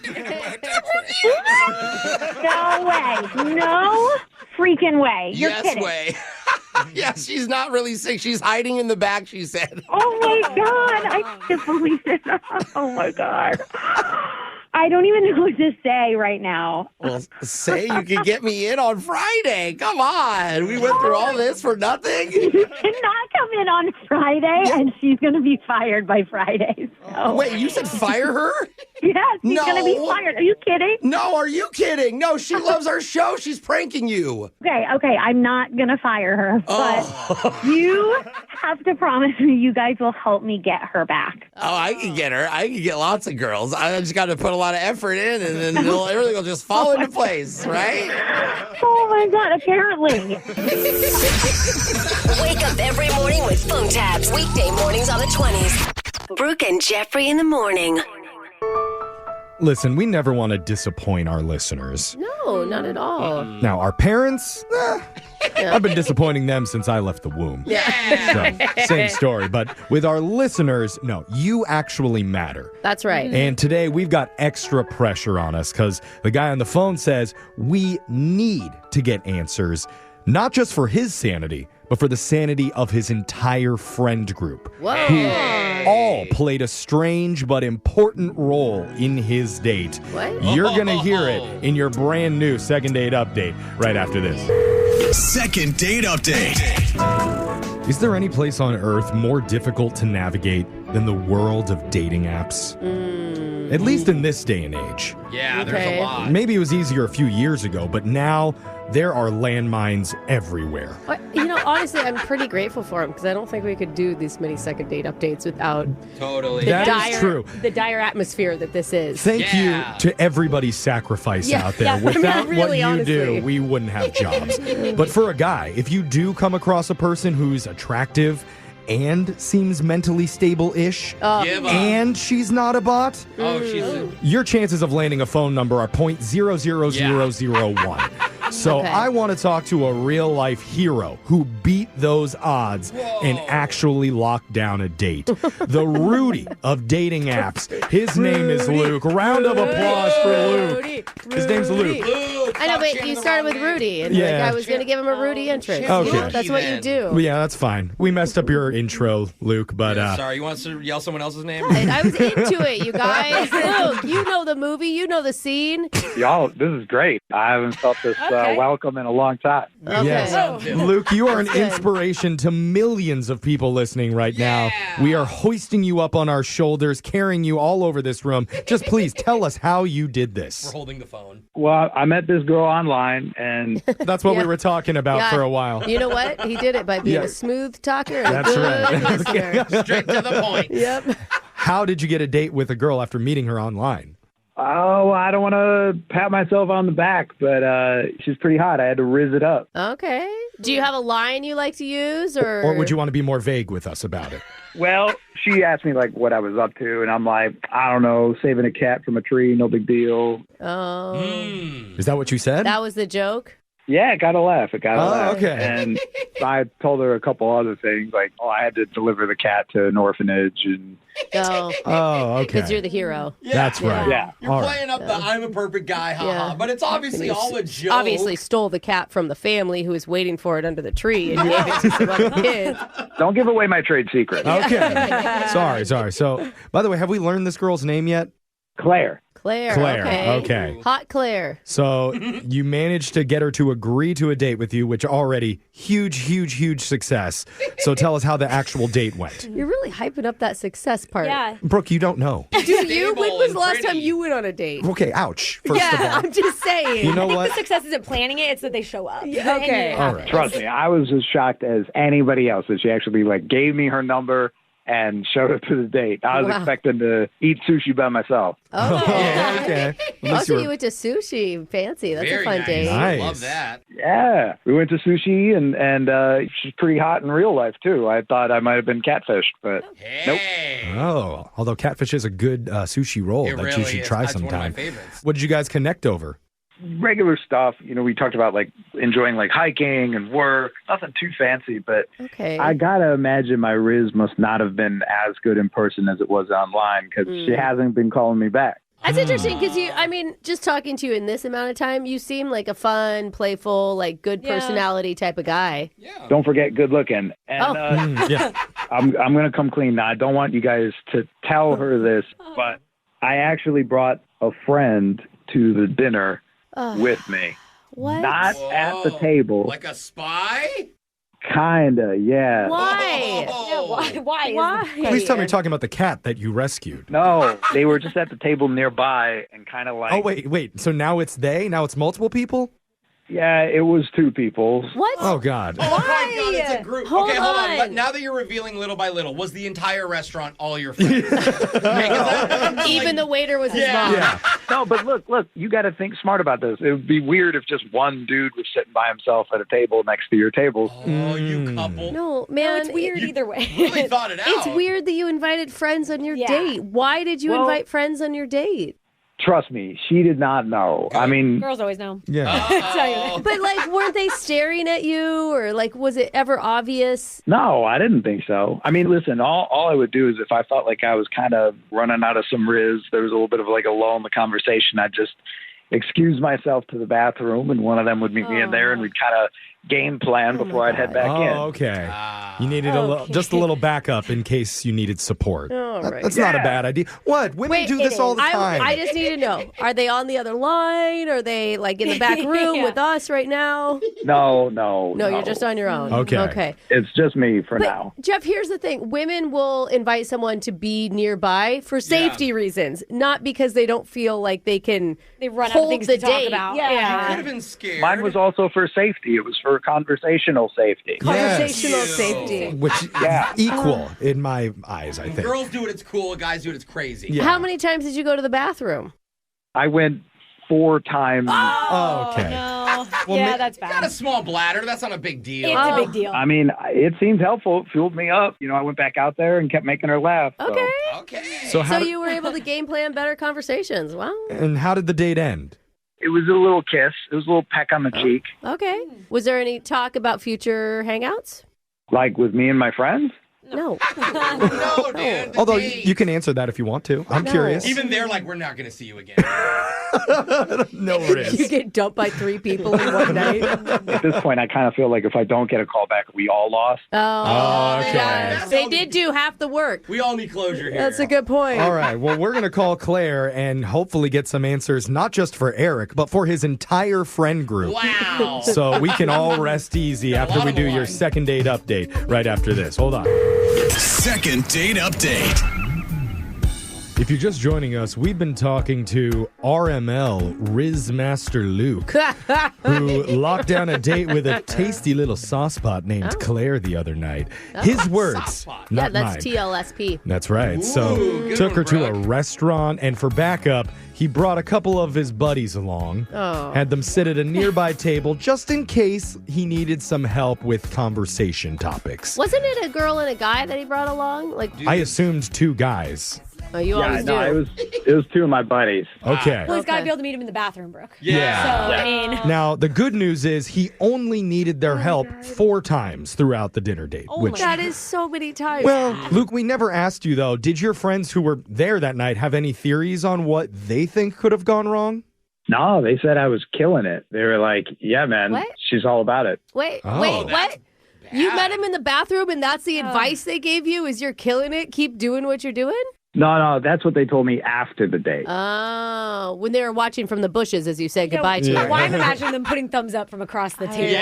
No way. No freaking way. You're kidding. Way. Yeah, she's not really sick. She's hiding in the back, she said. Oh my God. I can't believe it. Oh my God. I don't even know what to say right now. Well, say you can get me in on Friday. Come on. We went through all this for nothing. You cannot come in on Friday, and she's going to be fired by Friday. So. Wait, you said fire her? Yes, she's going to be fired. Are you kidding? No, are you kidding? No, she loves our show. She's pranking you. Okay, I'm not going to fire her, but you have to promise me you guys will help me get her back. Oh, I can get her. I can get lots of girls. I just got to put a lot of effort in, and then everything will just fall into place, right? Oh, my God, apparently. Wake up every morning with phone taps. Weekday mornings on the 20s. Brooke and Jeffrey in the morning. Listen, we never want to disappoint our listeners. No, not at all. Now, our parents, I've been disappointing them since I left the womb. Yeah. So, same story. But with our listeners, no, you actually matter. That's right. And today we've got extra pressure on us because the guy on the phone says we need to get answers, not just for his sanity, but for the sanity of his entire friend group. Whoa. Who all played a strange but important role in his date. What? You're going to hear it in your brand new second date update right after this. Second date update. Is there any place on earth more difficult to navigate than the world of dating apps? At least in this day and age. Yeah, there's a lot. Maybe it was easier a few years ago, but now there are landmines everywhere. You know, honestly, I'm pretty grateful for him because I don't think we could do this many second date updates without That is true. The dire atmosphere that this is. Thank you to everybody's sacrifice out there. Without really, what you honestly. do, we wouldn't have jobs. But for a guy, if you do come across a person who's attractive and seems mentally stable-ish, and she's not a bot, your chances of landing a phone number are 0.00001. So I want to talk to a real-life hero who beat those odds and actually locked down a date. The Rudy of dating apps. His name is Luke. Round of applause for Luke. His name's Luke. I know, but you started with Rudy, and I was going to give him a Rudy entrance. Okay. That's what you do. Yeah, that's fine. We messed up your intro, Luke, but... Sorry, you want us to yell someone else's name? I was into it, you guys. Luke, you know the movie. You know the scene. Y'all, this is great. I haven't felt this welcome in a long time. Okay. Yes. Luke, you are an inspiration to millions of people listening right now. We are hoisting you up on our shoulders, carrying you all over this room. Just please tell us how you did this. We're holding the phone. Well, I met this girl online, and that's what we were talking about for a while. You know what? He did it by being a smooth talker and That's a good listener. Straight to the point. Yep. How did you get a date with a girl after meeting her online? oh, I don't want to pat myself on the back, but she's pretty hot. I had to rizz it up. Okay. Do you have a line you like to use, Or would you want to be more vague with us about it? Well, she asked me like what I was up to, and I'm like, I don't know, saving a cat from a tree, no big deal. Oh. Is that what you said? That was the joke? Yeah, it got a laugh. It got a laugh. Okay. And I told her a couple other things, like, I had to deliver the cat to an orphanage. And Oh, okay. Because you're the hero. That's right. Yeah. You're All playing up the I'm a perfect guy, haha. But it's obviously all a joke. Obviously stole the cat from the family who was waiting for it under the tree and gave it to some other kids. Don't give away my trade secret. Okay. Sorry. So, by the way, have we learned this girl's name yet? Claire. Claire. Okay. Hot Claire. So you managed to get her to agree to a date with you, which already huge success. So tell us how the actual date went. You're really hyping up that success part. Yeah. Brooke, you don't know. Do you? When was the last time you went on a date? Okay, ouch. First of all. I'm just saying. You know I think what? the success isn't planning it, it's that they show up. Yeah, okay. All right. Trust me, I was as shocked as anybody else that she actually gave me her number and showed up to the date. I was expecting to eat sushi by myself. Okay. Also, you went to sushi. Fancy. That's Very a fun nice. date. Nice. Love that. Yeah, we went to sushi, and she's pretty hot in real life, too. I thought I might have been catfished, but nope. Oh, although catfish is a good sushi roll It that really you should is. try That's sometime. one of my favorites. What did you guys connect over? Regular stuff. We talked about enjoying hiking and work. Nothing too fancy, but Okay. I gotta imagine my Riz must not have been as good in person as it was online because she hasn't been calling me back. That's interesting because just talking to you in this amount of time, you seem like a fun, playful, good personality type of guy. Don't forget good looking. And Yeah. I'm gonna come clean now. I don't want you guys to tell her this, but I actually brought a friend to the dinner with me. What? Not at the table. Like a spy? Kinda, yeah. Why? Oh. Why? Please tell me you're talking about the cat that you rescued. No, they were just at the table nearby and kind of Oh, wait. So now it's they? Now it's multiple people? Yeah, it was two people. What? Oh, God. Oh my God, it's a group. Hold okay, hold on. on. But now that you're revealing little by little, was the entire restaurant all your friends? Even the waiter was his mom. Yeah. No, but look, you got to think smart about this. It would be weird if just one dude was sitting by himself at a table next to your table. Oh, you couple. No, man. No, it's weird either way. Really thought it out. It's weird that you invited friends on your date. Why did you invite friends on your date? Trust me, she did not know. I mean, Girls always know. Yeah. Tell you that. But weren't they staring at you, or was it ever obvious? no, I didn't think so. I mean, listen, all I would do is if I felt like I was kind of running out of some Riz, there was a little bit of a lull in the conversation, I'd just excuse myself to the bathroom, and one of them would meet me in there, and we'd kind of game plan before I'd head back in. Oh, okay. You needed just a little backup in case you needed support. All right. That's not a bad idea. What? Women do this all the time. I just need to know. Are they on the other line? Are they in the back room with us right now? No, No, you're just on your own. Okay. It's just me for But, now. Jeff, here's the thing. Women will invite someone to be nearby for safety reasons, not because they don't feel like they can run out of hold things the to talk date. about. I Yeah. could have been scared. Mine was also for safety. It was for conversational safety. Conversational Yes. safety. Which is equal in my eyes, I think. Girls do it, it's cool. Guys do it, it's crazy. Yeah. How many times did you go to the bathroom? I went 4 times. Oh, okay. No. Well, yeah, that's Got bad. a small bladder. That's not a big deal. It's a big deal. I mean, it seemed helpful. It fueled me up. I went back out there and kept making her laugh. So. Okay. Okay. So So you were able to game plan better conversations. Wow. And how did the date end? It was a little kiss. It was a little peck on the cheek. Okay. Was there any talk about future hangouts? Like with me and my friends? No. No, dude. Although you can answer that if you want to. I'm curious. Even they're like, we're not going to see you again. No risk. You get dumped by 3 people in one night. At this point, I kind of feel like if I don't get a call back, we all lost. Oh, okay. yeah. They did do half the work. We all need closure here. That's a good point. All right. Well, we're going to call Claire and hopefully get some answers, not just for Eric, but for his entire friend group. Wow. So we can all rest easy after we do your second date update right after this. Hold on. Second date update. If you're just joining us, we've been talking to RML Riz Master Luke, who locked down a date with a tasty little saucepot named Claire the other night. His words, not Yeah, that's mine. TLSP. That's right. So good took her one, to a Brooke. restaurant, and for backup, he brought a couple of his buddies along, had them sit at a nearby table just in case he needed some help with conversation topics. Wasn't it a girl and a guy that he brought along? Like, I assumed 2 guys. oh, you always do. it was 2 of my buddies. Okay. Well, he's got to be able to meet him in the bathroom, Brooke. Yeah. So, I mean, Now, the good news is he only needed their help 4 times throughout the dinner date. That is so many times. Well, Luke, we never asked you, though. Did your friends who were there that night have any theories on what they think could have gone wrong? No, they said I was killing it. They were like, yeah, man, What? she's all about it. Wait, Oh. what? You met him in the bathroom and that's the advice they gave you is you're killing it, keep doing what you're doing? No, that's what they told me after the date. Oh, when they were watching from the bushes as you said goodbye to her. Why I'm imagining them putting thumbs up from across the table.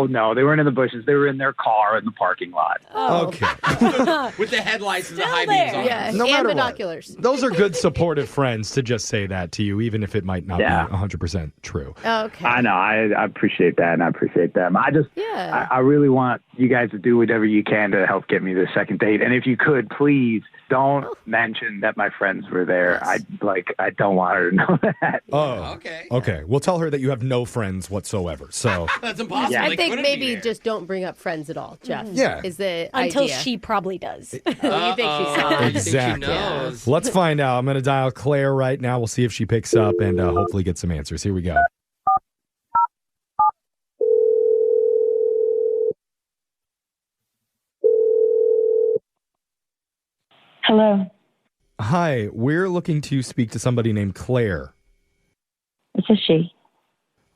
No, they weren't in the bushes. They were in their car in the parking lot. Okay. With the headlights and the Still high there. beams on. Yeah, No and matter what. binoculars. Those are good, supportive friends to just say that to you, even if it might not be 100% true. Okay. I know. I appreciate that, and I appreciate them. Yeah. I really want you guys to do whatever you can to help get me the second date. And if you could, please don't mention that my friends were there. Yes. I don't want her to know that. Oh, Okay. Okay. We'll tell her that you have no friends whatsoever. So, That's impossible. I They think couldn't be maybe there. just don't bring up friends at all, Jeff. Yeah. Is the Until idea. she probably does. You think she saw You it? think she Exactly. knows? let's find out. I'm going to dial Claire right now. We'll see if she picks up and hopefully get some answers. Here we go. Hello. Hi, we're looking to speak to somebody named Claire. This is she.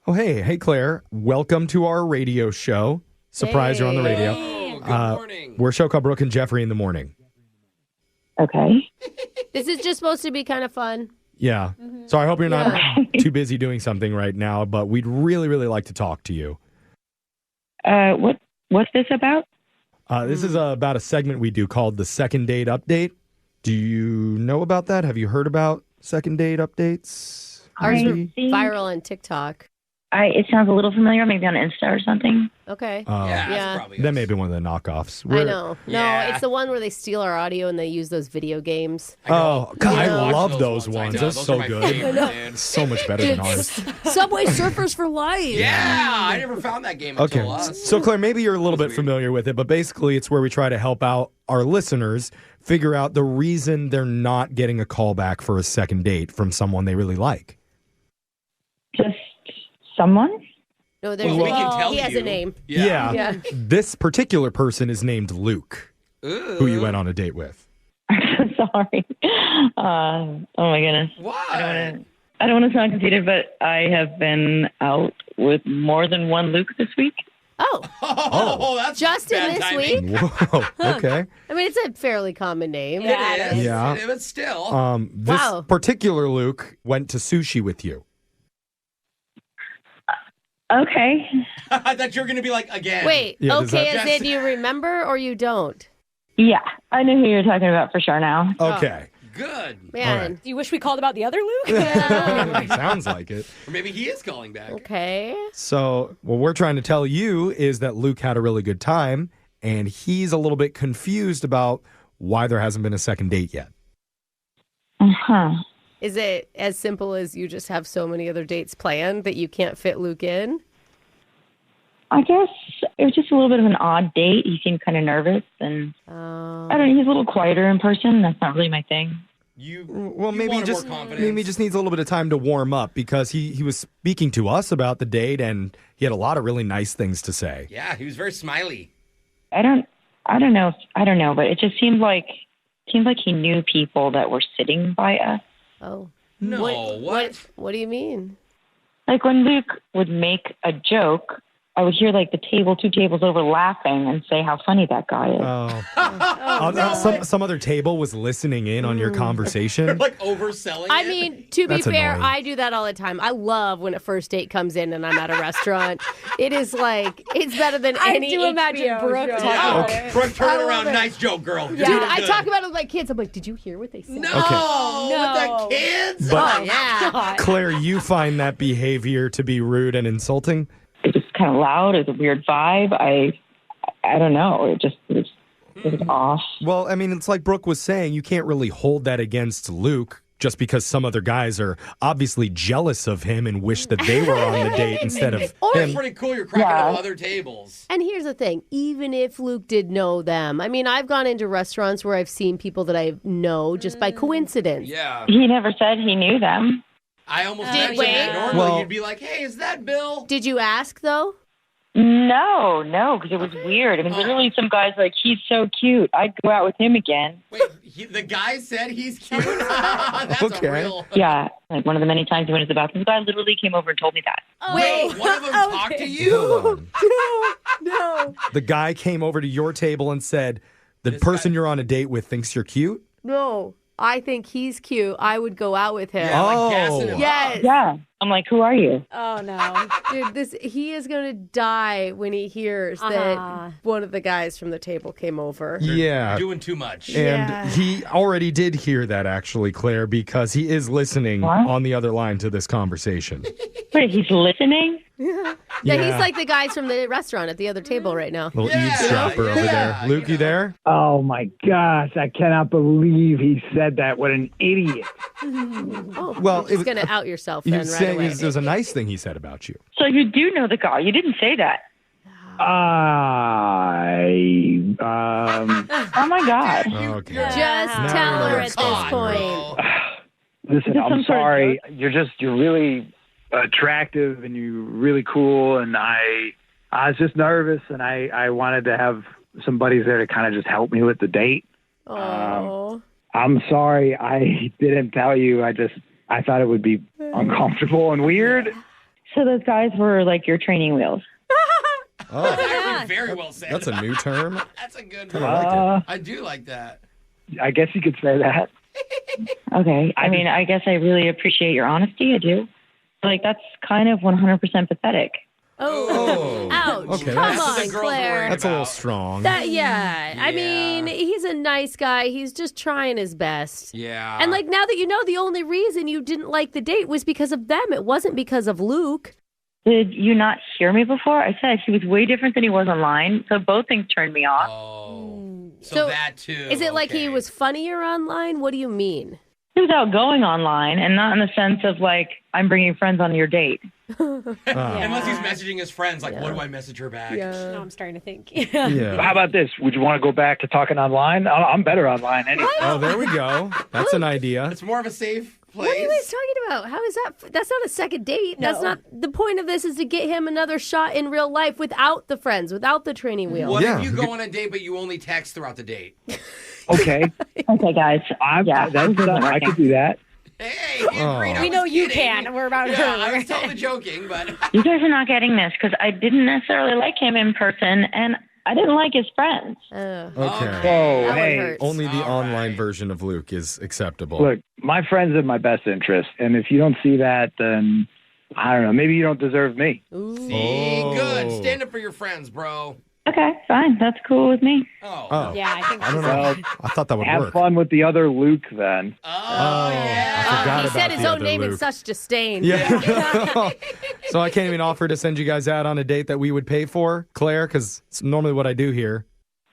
Oh, hey, Claire. Welcome to our radio show. Surprise, you're on the radio. Oh, good morning. We're a show called Brooke and Jeffrey in the Morning. Okay. This is just supposed to be kind of fun. Yeah. So I hope you're not too busy doing something right now, but we'd really, really like to talk to you. What's this about? This is about a segment we do called the Second Date Update. Do you know about that? Have you heard about Second Date Updates? Ours were think- viral on TikTok. It sounds a little familiar, maybe on Insta or something. Okay. Yeah, Yeah. that's probably That us. may be one of the knockoffs. I know. No, Yeah. it's the one where they steal our audio and they use those video games. Oh, God, Yeah. I Watch love those I ones. know. They're Those so are my good. favorite, dude. So much better than ours. Subway Surfers for Life. Yeah, I never found that game Okay. until us. So, Claire, maybe you're a little bit weird. familiar with it, but basically it's where we try to help out our listeners figure out the reason they're not getting a call back for a second date from someone they really like. Just someone? No, there's Well, we can tell he has you. a name. Yeah. Yeah. This particular person is named Luke, who you went on a date with. I'm so sorry. Oh my goodness. Why? I don't want to sound conceited, but I have been out with more than one Luke this week. Oh, Oh, that's just in bad this timing. week? Whoa. Okay. I mean, it's a fairly common name. It is. Yeah. But still. This Wow. particular Luke went to sushi with you. Okay. I thought you were going to be like, again. Wait, Yeah, does okay, that- as in you remember or you don't? Yeah, I know who you're talking about for sure now. Okay. Good. Man. Do you wish we called about the other Luke? Sounds like it. Or maybe he is calling back. Okay. So, what we're trying to tell you is that Luke had a really good time, and he's a little bit confused about why there hasn't been a second date yet. Uh-huh. Is it as simple as you just have so many other dates planned that you can't fit Luke in? I guess it was just a little bit of an odd date. He seemed kind of nervous, and I don't know, he's a little quieter in person. That's not really my thing. Well, you maybe wanted just more confidence. maybe just needs a little bit of time to warm up because he was speaking to us about the date, and he had a lot of really nice things to say. Yeah, he was very smiley. I don't I don't know, but it just seemed like he knew people that were sitting by us. Oh. No, What do you mean? Like when Luke would make a joke, I would hear like the two tables over laughing and say how funny that guy is. Some other table was listening in on your conversation. Like overselling I it? mean, to be That's fair, annoying. I do that all the time. I love when a first date comes in and I'm at a restaurant. It is like, it's better than any do imagine HBO Brooke show. talking about it. Brooke, turn it around. Nice joke, girl. Dude, I talk about it with my kids. I'm like, did you hear what they said? No, No. with the kids? But- Oh, yeah. Claire, you find that behavior to be rude and insulting? It was kind of loud. It was a weird vibe. I don't know. It was off. Well, I mean, it's like Brooke was saying, you can't really hold that against Luke just because some other guys are obviously jealous of him and wish that they were on the date instead of It's him. pretty cool you're cracking up other tables. And here's the thing, even if Luke did know them, I mean, I've gone into restaurants where I've seen people that I know just by coincidence. Yeah. He never said he knew them. I almost Did mentioned we? that. Normally Well- you'd be like, hey, is that Bill? Did you ask, though? No, because it was weird. I mean, literally some guy's like, he's so cute. I'd go out with him again. Wait, the guy said he's cute? That's Okay. a real... Yeah, like one of the many times he went to the bathroom. The guy literally came over and told me that. Wait, one of them talked to you? No. The guy came over to your table and said, the person you're on a date with thinks you're cute? No. I think he's cute. I would go out with him. Yeah, like gassing him Yes. Yeah. I'm like, who are you? Oh, no. Dude, he is going to die when he hears that one of the guys from the table came over. Yeah. Doing too much. And he already did hear that, actually, Claire, because he is listening on the other line to this conversation. Wait, he's listening? Yeah, he's like the guys from the restaurant at the other table right now. Little eavesdropper over there. Luke, you there? Oh my gosh, I cannot believe he said that. What an idiot. Oh, Well, you're going to out yourself He then was right saying away. it was a nice thing he said about you. So you do know the guy. You didn't say that. Oh my God. Okay. Just tell her at this point. Listen, I'm sorry. You're really attractive and you're really cool. And I was just nervous and I wanted to have some buddies there to kind of just help me with the date. Oh. I'm sorry I didn't tell you. I thought it would be uncomfortable and weird. So those guys were like your training wheels. That's actually very well said. That's a new term. That's a good Kinda one. like it. I do like that. I guess you could say that. Okay. I mean, I guess I really appreciate your honesty. I do. Like, that's kind of 100% pathetic. Oh. Ouch. Okay, Come that's- on, Claire. That's a little strong. I mean, he's a nice guy. He's just trying his best. Yeah. And like now that you know, the only reason you didn't like the date was because of them. It wasn't because of Luke. Did you not hear me before? I said he was way different than he was online. So both things turned me off. Oh. So that too. Is it like he was funnier online? What do you mean? He was outgoing online and not in the sense of like, I'm bringing friends on your date. Unless he's messaging his friends, like, what do I message her back? No, I'm starting to think. How about this? Would you want to go back to talking online? I'm better online anyway. Oh, there we go. That's an idea. It's more of a safe place. What are you guys talking about? How is that? That's not a second date. That's not the point of this. Is to get him another shot in real life without the friends, without the training wheel. What if you go on a date, but you only text throughout the date? Okay. Okay, guys. I could do that. Hey, you agreed. I We was know you kidding. can. We're about Yeah, I her. was totally joking, but You guys are not getting this because I didn't necessarily like him in person and I didn't like his friends. Okay. Whoa, hey. Only the online version of Luke is acceptable. Look, my friends have my best interest. And if you don't see that, then I don't know. Maybe you don't deserve me. see, good. Stand up for your friends, bro. Okay, fine. That's cool with me. Oh. Yeah, I think I don't know. I thought that would Have work. fun with the other Luke then. I forgot He about said his the own other name in Luke. such disdain. Yeah. So I can't even offer to send you guys out on a date that we would pay for, Claire, because it's normally what I do here.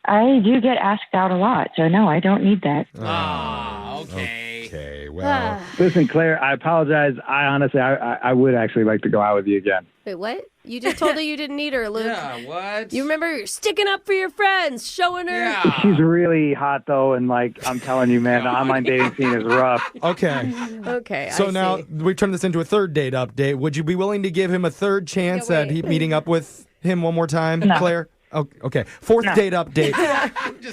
I do get asked out a lot, so no, I don't need that. Okay. Okay, well. Listen, Claire, I apologize. I honestly, I would actually like to go out with you again. Wait, what? You just told her you didn't need her, Luke. Yeah, what? You remember sticking up for your friends, showing her. Yeah. She's really hot, though, and, like, I'm telling you, man, the online dating scene is rough. Okay. Okay. So I now see. we've turned this into a third date update. Would you be willing to give him a third chance at meeting up with him one more time, No. Claire? Oh, okay. Fourth date update.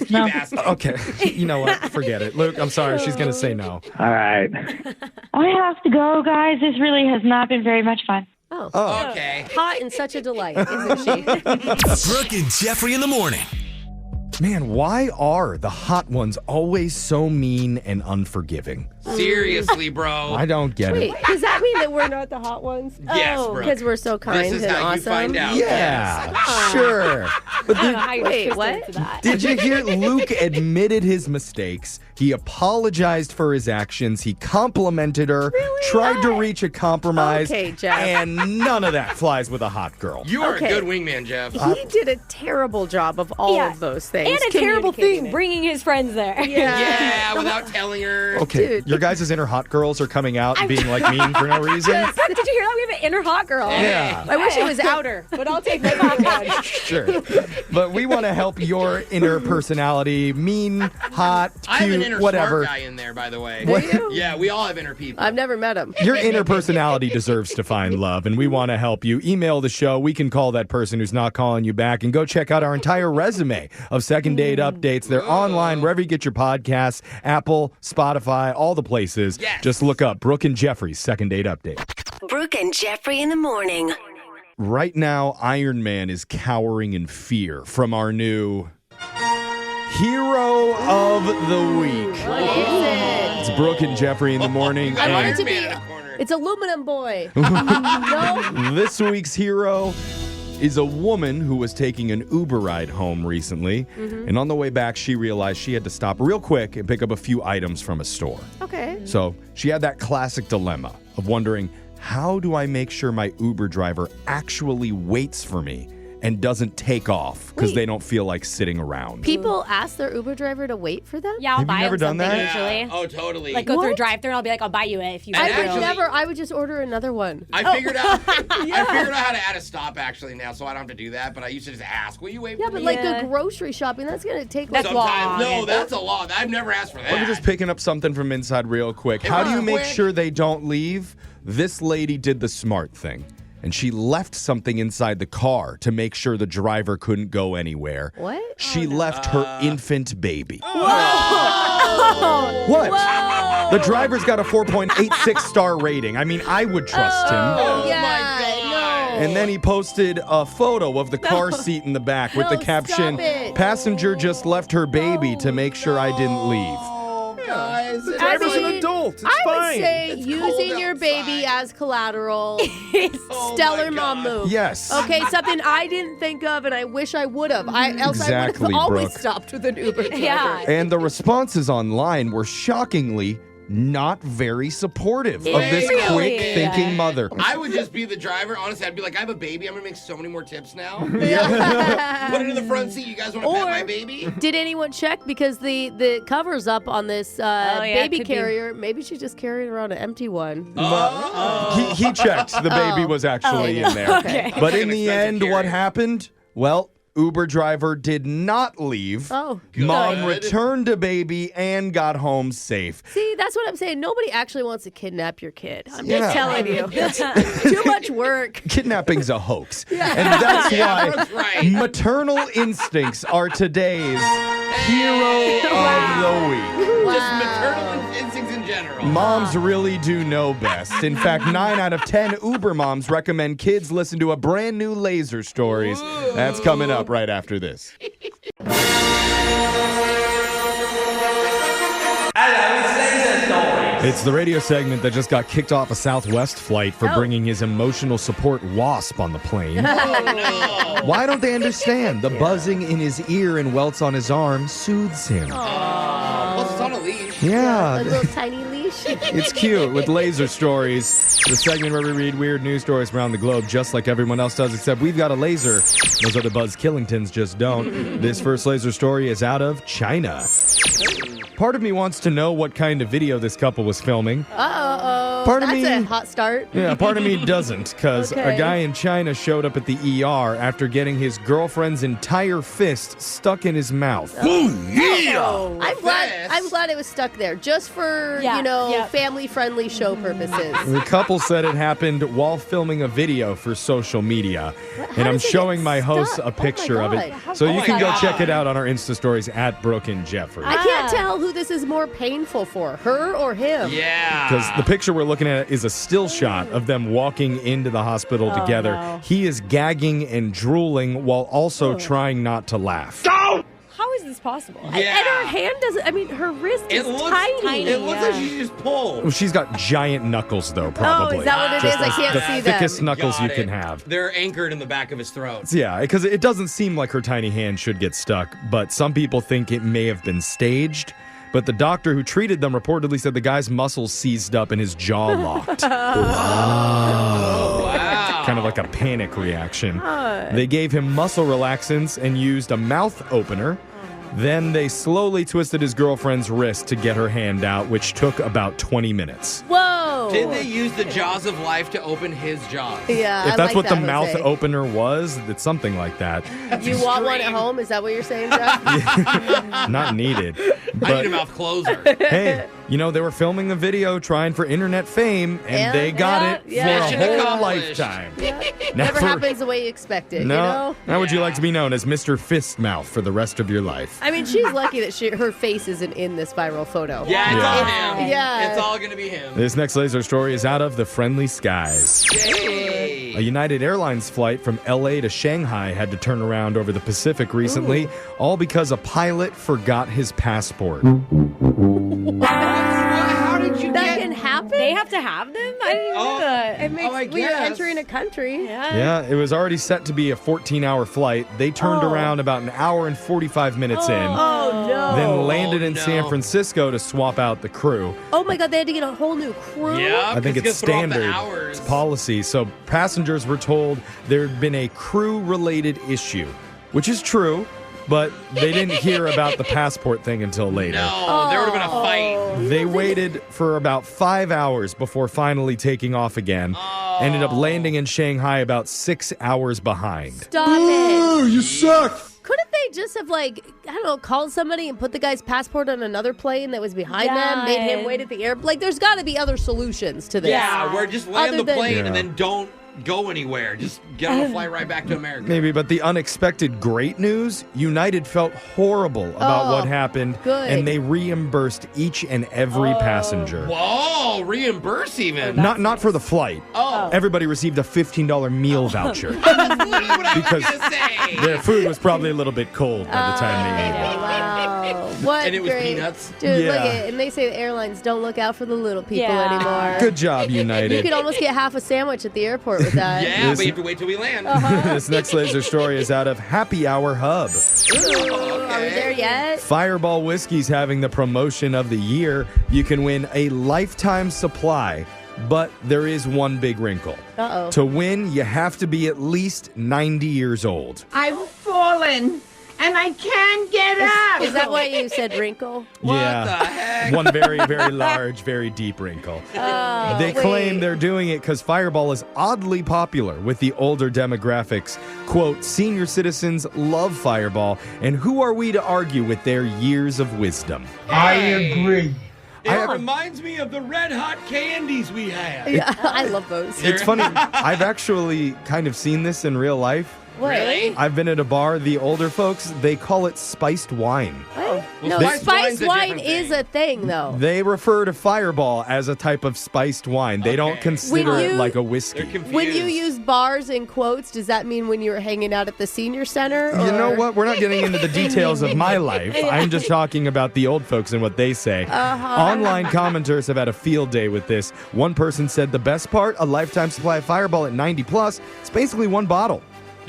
just keep asking. Okay. You know what? Forget it. Luke, I'm sorry. She's going to say no. All right. I have to go, guys. This really has not been very much fun. Oh. Okay. Hot and such a delight, isn't she? Brooke and Jeffrey in the morning. Man, why are the hot ones always so mean and unforgiving? Seriously, bro. I don't get Wait, it. does that mean that we're not the hot ones? Yes, Brooke. Because we're so kind This is and how awesome. you find out. Yeah, sure. But I don't know how you Wait, twist what? into that. did you hear Luke admitted his mistakes? He apologized for his actions. He complimented her, tried to reach a compromise, Okay, Jeff. and none of that flies with a hot girl. You are Okay. a good wingman, Jeff. He did a terrible job of all Yeah. of those things. And a terrible communicating thing, it. bringing his friends there. Yeah, without telling her. Okay, Dude. your guys' inner hot girls are coming out and being like mean for no reason. Brooke, did you hear that? We have an inner hot girl. Yeah. I wish it was outer, but I'll take the hot one. Sure. But we want to help your inner personality, mean, hot, I have an cute, inner whatever. smart guy in there, by the way. Do you? Yeah, we all have inner people. I've never met him. Your inner personality deserves to find love, and we want to help you. Email the show. We can call that person who's not calling you back, and go check out our entire resume of second date updates. They're online wherever you get your podcasts, Apple, Spotify, all the places. Yes. Just look up Brooke and Jeffrey's second date update. Brooke and Jeffrey in the morning. Right now, Iron Man is cowering in fear from our new Hero of the Week. What is it? It's Brooke and Jeffrey in the morning. I want it and to be. Man in a corner. It's Aluminum Boy. No. This week's hero is a woman who was taking an Uber ride home recently. And on the way back, she realized she had to stop real quick and pick up a few items from a store. Okay. So she had that classic dilemma of wondering, how do I make sure my Uber driver actually waits for me and doesn't take off because Wait. they don't feel like sitting around? People ask their Uber driver to wait for them? Yeah, I'll Have you buy never them done something that? usually. Yeah. Oh, totally. Like go through a What? drive-thru and I'll be like, I'll buy you it if you And want I would actually- never. I would just order another one. I figured out. I figured out how to add a stop actually now, so I don't have to do that. But I used to just ask, "Will you wait Yeah, for but me?" like Yeah. the grocery shopping, that's gonna take That's like Sometimes, long. no, that's a lot. I've never asked for that. Let me just picking up something from inside real quick. How do you make quick. sure they don't leave? This lady did the smart thing. And she left something inside the car to make sure the driver couldn't go anywhere. What? She left her infant baby. Oh. What? The driver's got a 4.86 star rating. I mean, I would trust him. Oh, Oh yeah, my God. no. And then he posted a photo of the car seat in the back with No, the caption, stop it. "Passenger just left her baby to make sure I didn't leave." Oh, guys. The driver's an mean, adult. It's I would fine. say It's using cold your baby outside. as collateral. Oh Stellar my mom God. move. Yes. Okay, something I didn't think of and I wish I would have. Else I would Exactly, have always Brooke. stopped with an Uber driver. Yeah. And the responses online were shockingly not very supportive of this Really? quick-thinking mother. I would just be the driver. Honestly, I'd be like, I have a baby. I'm gonna make so many more tips now. Put it in the front seat. You guys want to pet Or- my baby? Did anyone check? Because the cover's up on this yeah, baby could be. carrier. Maybe she's just carrying around an empty one. He checked. The baby was actually in there. Okay. But in An the expensive end, carrier. what happened? Well, Uber driver did not leave. Oh, Mom good. returned a baby and got home safe. See, that's what I'm saying. Nobody actually wants to kidnap your kid. I'm Yeah. just telling you. Too much work. Kidnapping's a hoax. And that's why That's right. maternal instincts are today's hero of the week. Just maternal instincts in general. Moms really do know best. In fact, 9 out of 10 Uber moms recommend kids listen to a brand new Laser Stories. That's coming up right after this. It's the radio segment that just got kicked off a Southwest flight for bringing his emotional support wasp on the plane. Why don't they understand? The buzzing in his ear and welts on his arm soothes him. Plus, it's on a leash. Yeah. A little tiny leash. It's cute with Laser Stories, the segment where we read weird news stories around the globe just like everyone else does, except we've got a laser. Those other Buzz Killingtons just don't. This first laser story is out of China. Part of me wants to know what kind of video this couple was filming. Uh-oh. That's a hot start. Yeah, part of me doesn't, because a guy in China showed up at the ER after getting his girlfriend's entire fist stuck in his mouth. I'm glad it was stuck there, just for, family-friendly show purposes. The couple said it happened while filming a video for social media. And I'm showing my hosts a picture of it. So you can go check it out on our Insta stories at Brooke and Jeffrey. I can't tell who this is more painful for, her or him. Yeah. Because the picture we're looking at is a still shot of them walking into the hospital together. No. He is gagging and drooling while also trying not to laugh. How is this possible? And her hand doesn't, her wrist is tiny. It looks like she just pulled. Well, she's got giant knuckles, though, probably. Oh, is that what it is? I can't see them. The thickest knuckles you can have. They're anchored in the back of his throat. Yeah, because it doesn't seem like her tiny hand should get stuck, but some people think it may have been staged. But the doctor who treated them reportedly said the guy's muscles seized up and his jaw locked. Wow. Kind of like a panic reaction. They gave him muscle relaxants and used a mouth opener. Then they slowly twisted his girlfriend's wrist to get her hand out, which took about 20 minutes. Whoa! Did they use the jaws of life to open his jaws? Yeah, If that's what the Jose. mouth opener was, it's something like that. You want one at home? Is that what you're saying, Jeff? Not needed. I need a mouth closer. Hey, they were filming a video trying for internet fame, and they got it for a whole lifetime. Never happens the way you expect it, Now would you like to be known as Mr. Fistmouth for the rest of your life? I mean, she's lucky that her face isn't in this viral photo. Yeah, it's all him. Yeah. It's all going to be him. This next laser story is out of the friendly skies. Yay. A United Airlines flight from LA to Shanghai had to turn around over the Pacific recently, all because a pilot forgot his passport. How did you That can happen? They have to have them? I didn't even know that. It makes when you're entering a country. Yeah, it was already set to be a 14-hour flight. They turned around about an hour and 45 minutes in. Oh, no. Then landed in San Francisco to swap out the crew. Oh, my God. They had to get a whole new crew? Yeah, I think it's standard. It's policy. So passengers were told there had been a crew-related issue, which is true, but they didn't hear about the passport thing until later. No, there would have been a fight. They waited for about 5 hours before finally taking off again. Ended up landing in Shanghai about 6 hours behind. Stop it. You suck! Couldn't they just have, called somebody and put the guy's passport on another plane that was behind them, made him wait at the airport? There's got to be other solutions to this. Yeah, where just land the plane and then don't go anywhere. Just get on a flight right back to America. Maybe, but the unexpected great news, United felt horrible about what happened, and they reimbursed each and every passenger. Whoa, reimburse even? Not for the flight. Everybody received a $15 meal voucher. Because their food was probably a little bit cold by the time they ate it. Wow. What And it was great. peanuts? Dude, look Yeah. at it. And they say the airlines don't look out for the little people anymore. Good job, United. You could almost get half a sandwich at the airport with that. Yeah, but you have to wait till we land. This next laser story is out of Happy Hour Hub. Are we there yet? Fireball Whiskey's having the promotion of the year. You can win a lifetime supply, but there is one big wrinkle. Uh-oh. To win, you have to be at least 90 years old. I've fallen and I can't get up. Is that why you said wrinkle? What the heck? One very, very large, very deep wrinkle. Oh, They claim wait. they're doing it because Fireball is oddly popular with the older demographics. Quote, senior citizens love Fireball, and who are we to argue with their years of wisdom? I agree. It reminds me of the red hot candies we had. Yeah, I love those. It's funny. I've actually kind of seen this in real life. What? Really? I've been at a bar. The older folks, they call it spiced wine. What? Well, No, spiced wine's spiced a wine different is thing. a thing, though. They refer to Fireball as a type of spiced wine. They don't consider When it you- like a whiskey. They're confused. When you use bars in quotes, does that mean when you were hanging out at the senior center? You know or- what? We're not getting into the details of my life. I'm just talking about the old folks and what they say. Online commenters have had a field day with this. One person said the best part, a lifetime supply of Fireball at 90 plus. It's basically one bottle.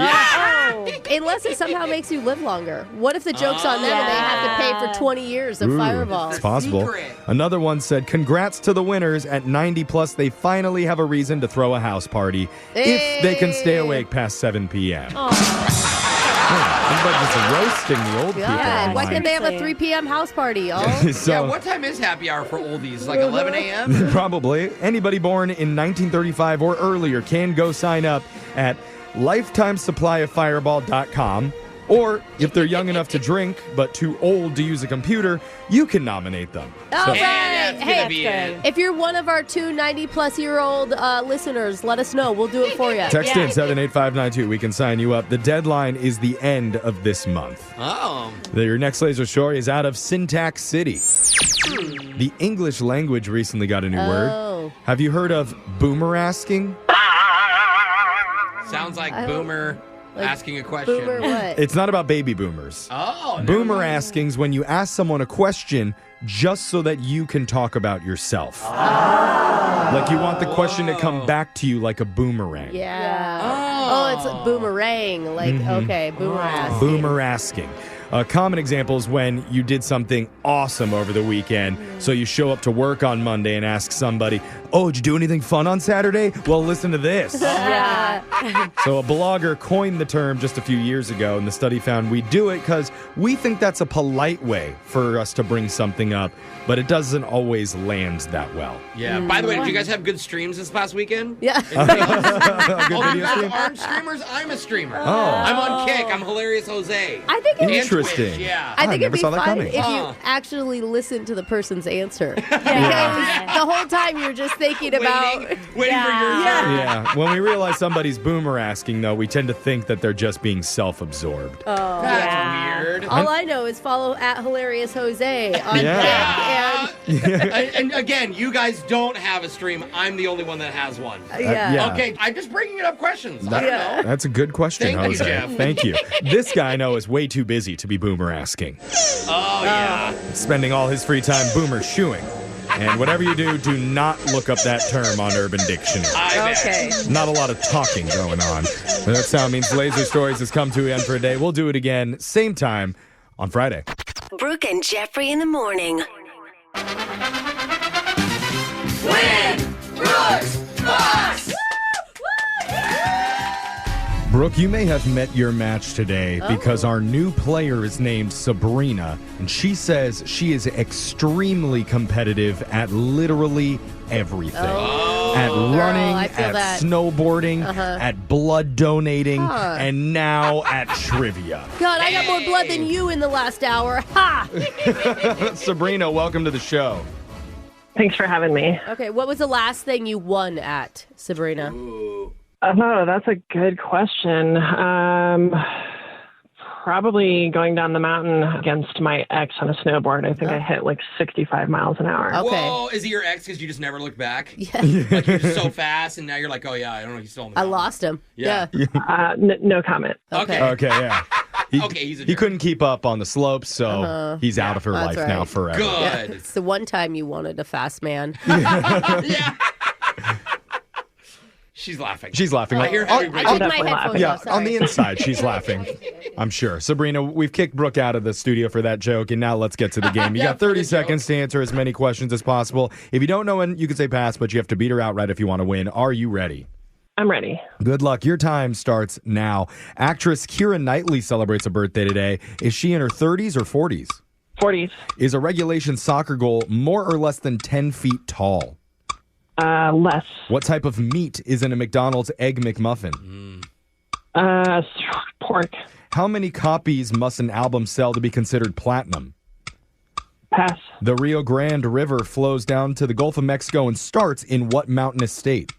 Oh, unless it somehow makes you live longer. What if the joke's on them and they have to pay for 20 years of Ooh, Fireball? It's possible. Secret. Another one said, congrats to the winners. At 90 plus, they finally have a reason to throw a house party if they can stay awake past 7 p.m. just roasting the old people. Yeah, why online. can't they have a 3 p.m. house party, y'all? So- what time is happy hour for oldies? Like 11 a.m.? Probably. Anybody born in 1935 or earlier can go sign up at lifetimesupplyofireball.com. Or if they're young enough to drink but too old to use a computer, you can nominate them. All So- right. Hey, if you're one of our 2 90-plus-year-old listeners, let us know. We'll do it for you. Text in 78592. We can sign you up. The deadline is the end of this month. Oh. Your next laser story is out of Syntax City. The English language recently got a new word. Have you heard of boomerasking? Sounds like Boomer asking a question. Boomer what? It's not about baby boomers. Oh, Boomerasking's when you ask someone a question just so that you can talk about yourself. Like you want the question to come back to you like a boomerang. Yeah. Oh, it's a boomerang. Like, okay, boomerang. Boomerasking. A common example is when you did something awesome over the weekend. So you show up to work on Monday and ask somebody, oh, did you do anything fun on Saturday? Well, listen to this. Yeah. So a blogger coined the term just a few years ago, and the study found we do it because we think that's a polite way for us to bring something up, but it doesn't always land that well. Yeah. By the way, did you guys have good streams this past weekend? Yeah. Good All you video guys stream? aren't streamers? I'm a streamer. Oh. I'm on Kick. I'm Hilarious Jose. I think And Interesting. Twitch, yeah. I think I it'd never be saw that fun coming. if you actually listen to the person's answer. Because the whole time you're just thinking about Waiting for your turn. Yeah. When we realize somebody's boomerasking, though, we tend to think that they're just being self-absorbed. Oh, That's weird. all I know is follow at Hilarious Jose on Yeah. Kick And again, you guys don't have a stream. I'm the only one that has one. yeah. Okay, I'm just bringing up questions. I don't know. That's a good question, Thank you, Jose. Jeff. Thank you. This guy I know is way too busy to be boomerasking. Oh, yeah. Spending all his free time boomer shoeing. And whatever you do, do not look up that term on Urban Dictionary. Okay. Not a lot of talking going on. And that sound means Laser Stories has come to an end for a day. We'll do it again, same time on Friday. Brooke and Jeffrey in the morning. Win! Brooks! Boss! Brooke, you may have met your match today because our new player is named Sabrina, and she says she is extremely competitive at literally everything. At running, I feel at that. snowboarding, at blood donating, and now at trivia. God, I got more blood than you in the last hour. Ha! Sabrina, welcome to the show. Thanks for having me. Okay, what was the last thing you won at, Sabrina? Oh, that's a good question. Probably going down the mountain against my ex on a snowboard. I think I hit like 65 miles an hour. Okay. Whoa, is he your ex because you just never looked back? Yeah. Like you're just so fast, and now you're like, oh yeah, I don't know, he's still on the I mountain. lost him. Yeah. No comment. Okay. Okay, yeah. Okay, he's a He jerk. couldn't keep up on the slopes, so he's out of her That's life now right. forever. Good. Yeah, it's the one time you wanted a fast man. She's laughing. She's laughing. I hear I everybody. took my definitely headphones Yeah, off. on the Sorry. inside, she's laughing. I'm sure. Sabrina, we've kicked Brooke out of the studio for that joke, and now let's get to the game. You Yeah, got 30 for the seconds to answer as many questions as possible. If you don't know when, you can say pass, but you have to beat her outright if you want to win. Are you ready? I'm ready. Good luck. Your time starts now. Actress Keira Knightley celebrates a birthday today. Is she in her 30s or 40s? 40s. Is a regulation soccer goal more or less than 10 feet tall? Less. What type of meat is in a McDonald's Egg McMuffin? Pork. How many copies must an album sell to be considered platinum? Pass. The Rio Grande River flows down to the Gulf of Mexico and starts in what mountainous state?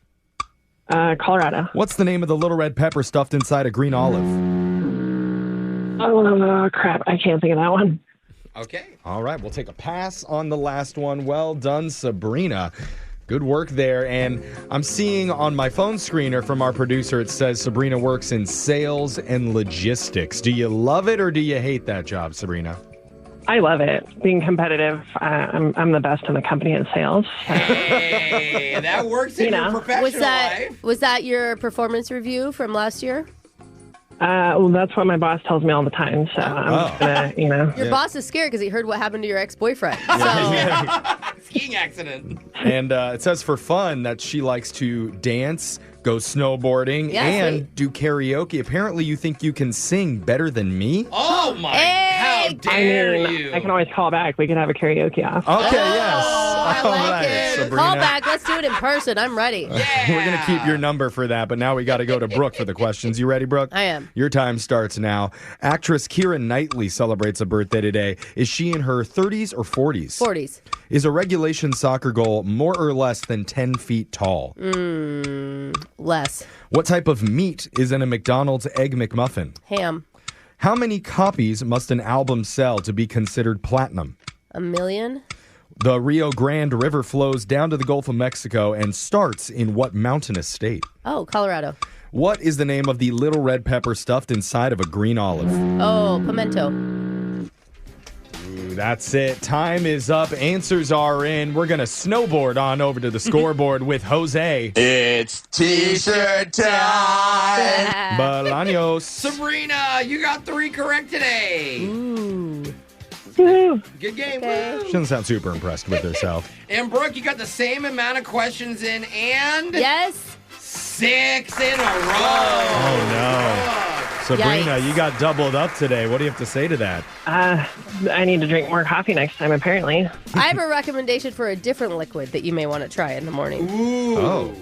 Colorado. What's the name of the little red pepper stuffed inside a green olive? Oh, crap. I can't think of that one. Okay. All right, we'll take a pass on the last one. Well done, Sabrina. Good work there. And I'm seeing on my phone screener from our producer, it says Sabrina works in sales and logistics. Do you love it or do you hate that job, Sabrina? I love it. Being competitive. I'm the best in the company in sales. Hey, that works in your professional life. Was that your performance review from last year? Well, that's what my boss tells me all the time. So I'm just gonna, Your boss is scared because he heard what happened to your ex-boyfriend. Skiing accident. And it says for fun that she likes to dance, go snowboarding, and do karaoke. Apparently, you think you can sing better than me? Oh, my. How dare you. I can always call back. We can have a karaoke off. Okay, yes. I like it. Sabrina. Call back. Let's do it in person. I'm ready. We're going to keep your number for that, but now we got to go to Brooke for the questions. You ready, Brooke? I am. Your time starts now. Actress Keira Knightley celebrates a birthday today. Is she in her 30s or 40s? 40s. Is a regulation soccer goal more or less than 10 feet tall? Less. What type of meat is in a McDonald's Egg McMuffin? Ham. How many copies must an album sell to be considered platinum? 1 million. The Rio Grande River flows down to the Gulf of Mexico and starts in what mountainous state? Oh, Colorado. What is the name of the little red pepper stuffed inside of a green olive? Oh, pimento. Ooh, that's it. Time is up. Answers are in. We're going to snowboard on over to the scoreboard with Jose. It's T-shirt time. Bolaños. Sabrina, you got 3 correct today. Ooh. Good game. She doesn't sound super impressed with herself. And Brooke, you got the same amount of questions in, and... Yes. 6 in a row. Oh, no. Sabrina, Yikes. you got doubled up today. What do you have to say to that? I need to drink more coffee next time, apparently. I have a recommendation for a different liquid that you may want to try in the morning. Ooh. Oh.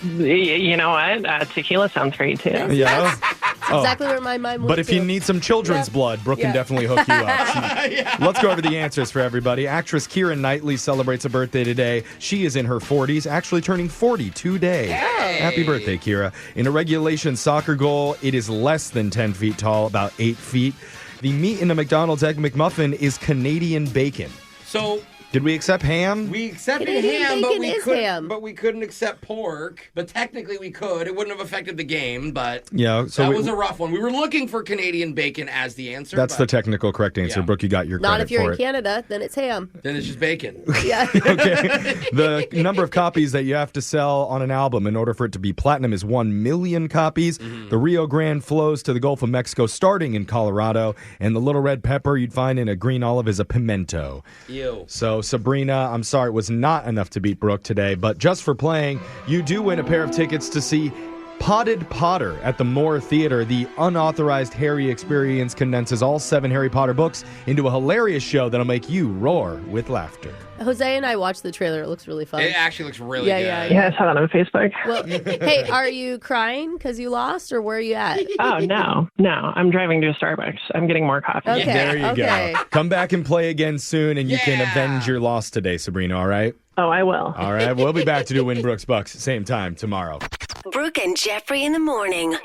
You know what? Tequila sounds great, too. Yeah. Exactly where my mind went. But if you need some children's blood, Brooke can definitely hook you up. Let's go over the answers for everybody. Actress Keira Knightley celebrates a birthday today. She is in her 40s, actually turning 40 today. Hey. Happy birthday, Keira. In a regulation soccer goal, it is less than 10 feet tall, about 8 feet. The meat in a McDonald's Egg McMuffin is Canadian bacon. So... Did we accept ham? We accepted Canadian ham, bacon but we couldn't accept pork. But technically we could. It wouldn't have affected the game, but Yeah, so that was a rough one. We were looking for Canadian bacon as the answer. That's the technical correct answer. Yeah. Brooke, you got your credit Not if you're for in it. Canada, then it's ham. Then it's just bacon. Yeah. Okay. The number of copies that you have to sell on an album in order for it to be platinum is 1 million copies. Mm-hmm. The Rio Grande flows to the Gulf of Mexico starting in Colorado. And the little red pepper you'd find in a green olive is a pimento. Ew. So, Sabrina, I'm sorry it was not enough to beat Brooke today. But just for playing, you do win a pair of tickets to see Potted Potter at the Moore Theater. The unauthorized Harry experience condenses all 7 Harry Potter books into a hilarious show that'll make you roar with laughter. Jose and I watched the trailer. It looks really fun. It actually looks really good. Yeah, I saw that on Facebook. Well, hey, are you crying because you lost, or where are you at? Oh, no. I'm driving to a Starbucks. I'm getting more coffee. Okay. There you Okay. go. Come back and play again soon, and you can avenge your loss today, Sabrina, all right? Oh, I will. All right, we'll be back to do Win Brooks Bucks same time tomorrow. Brooke and Jeffrey in the morning.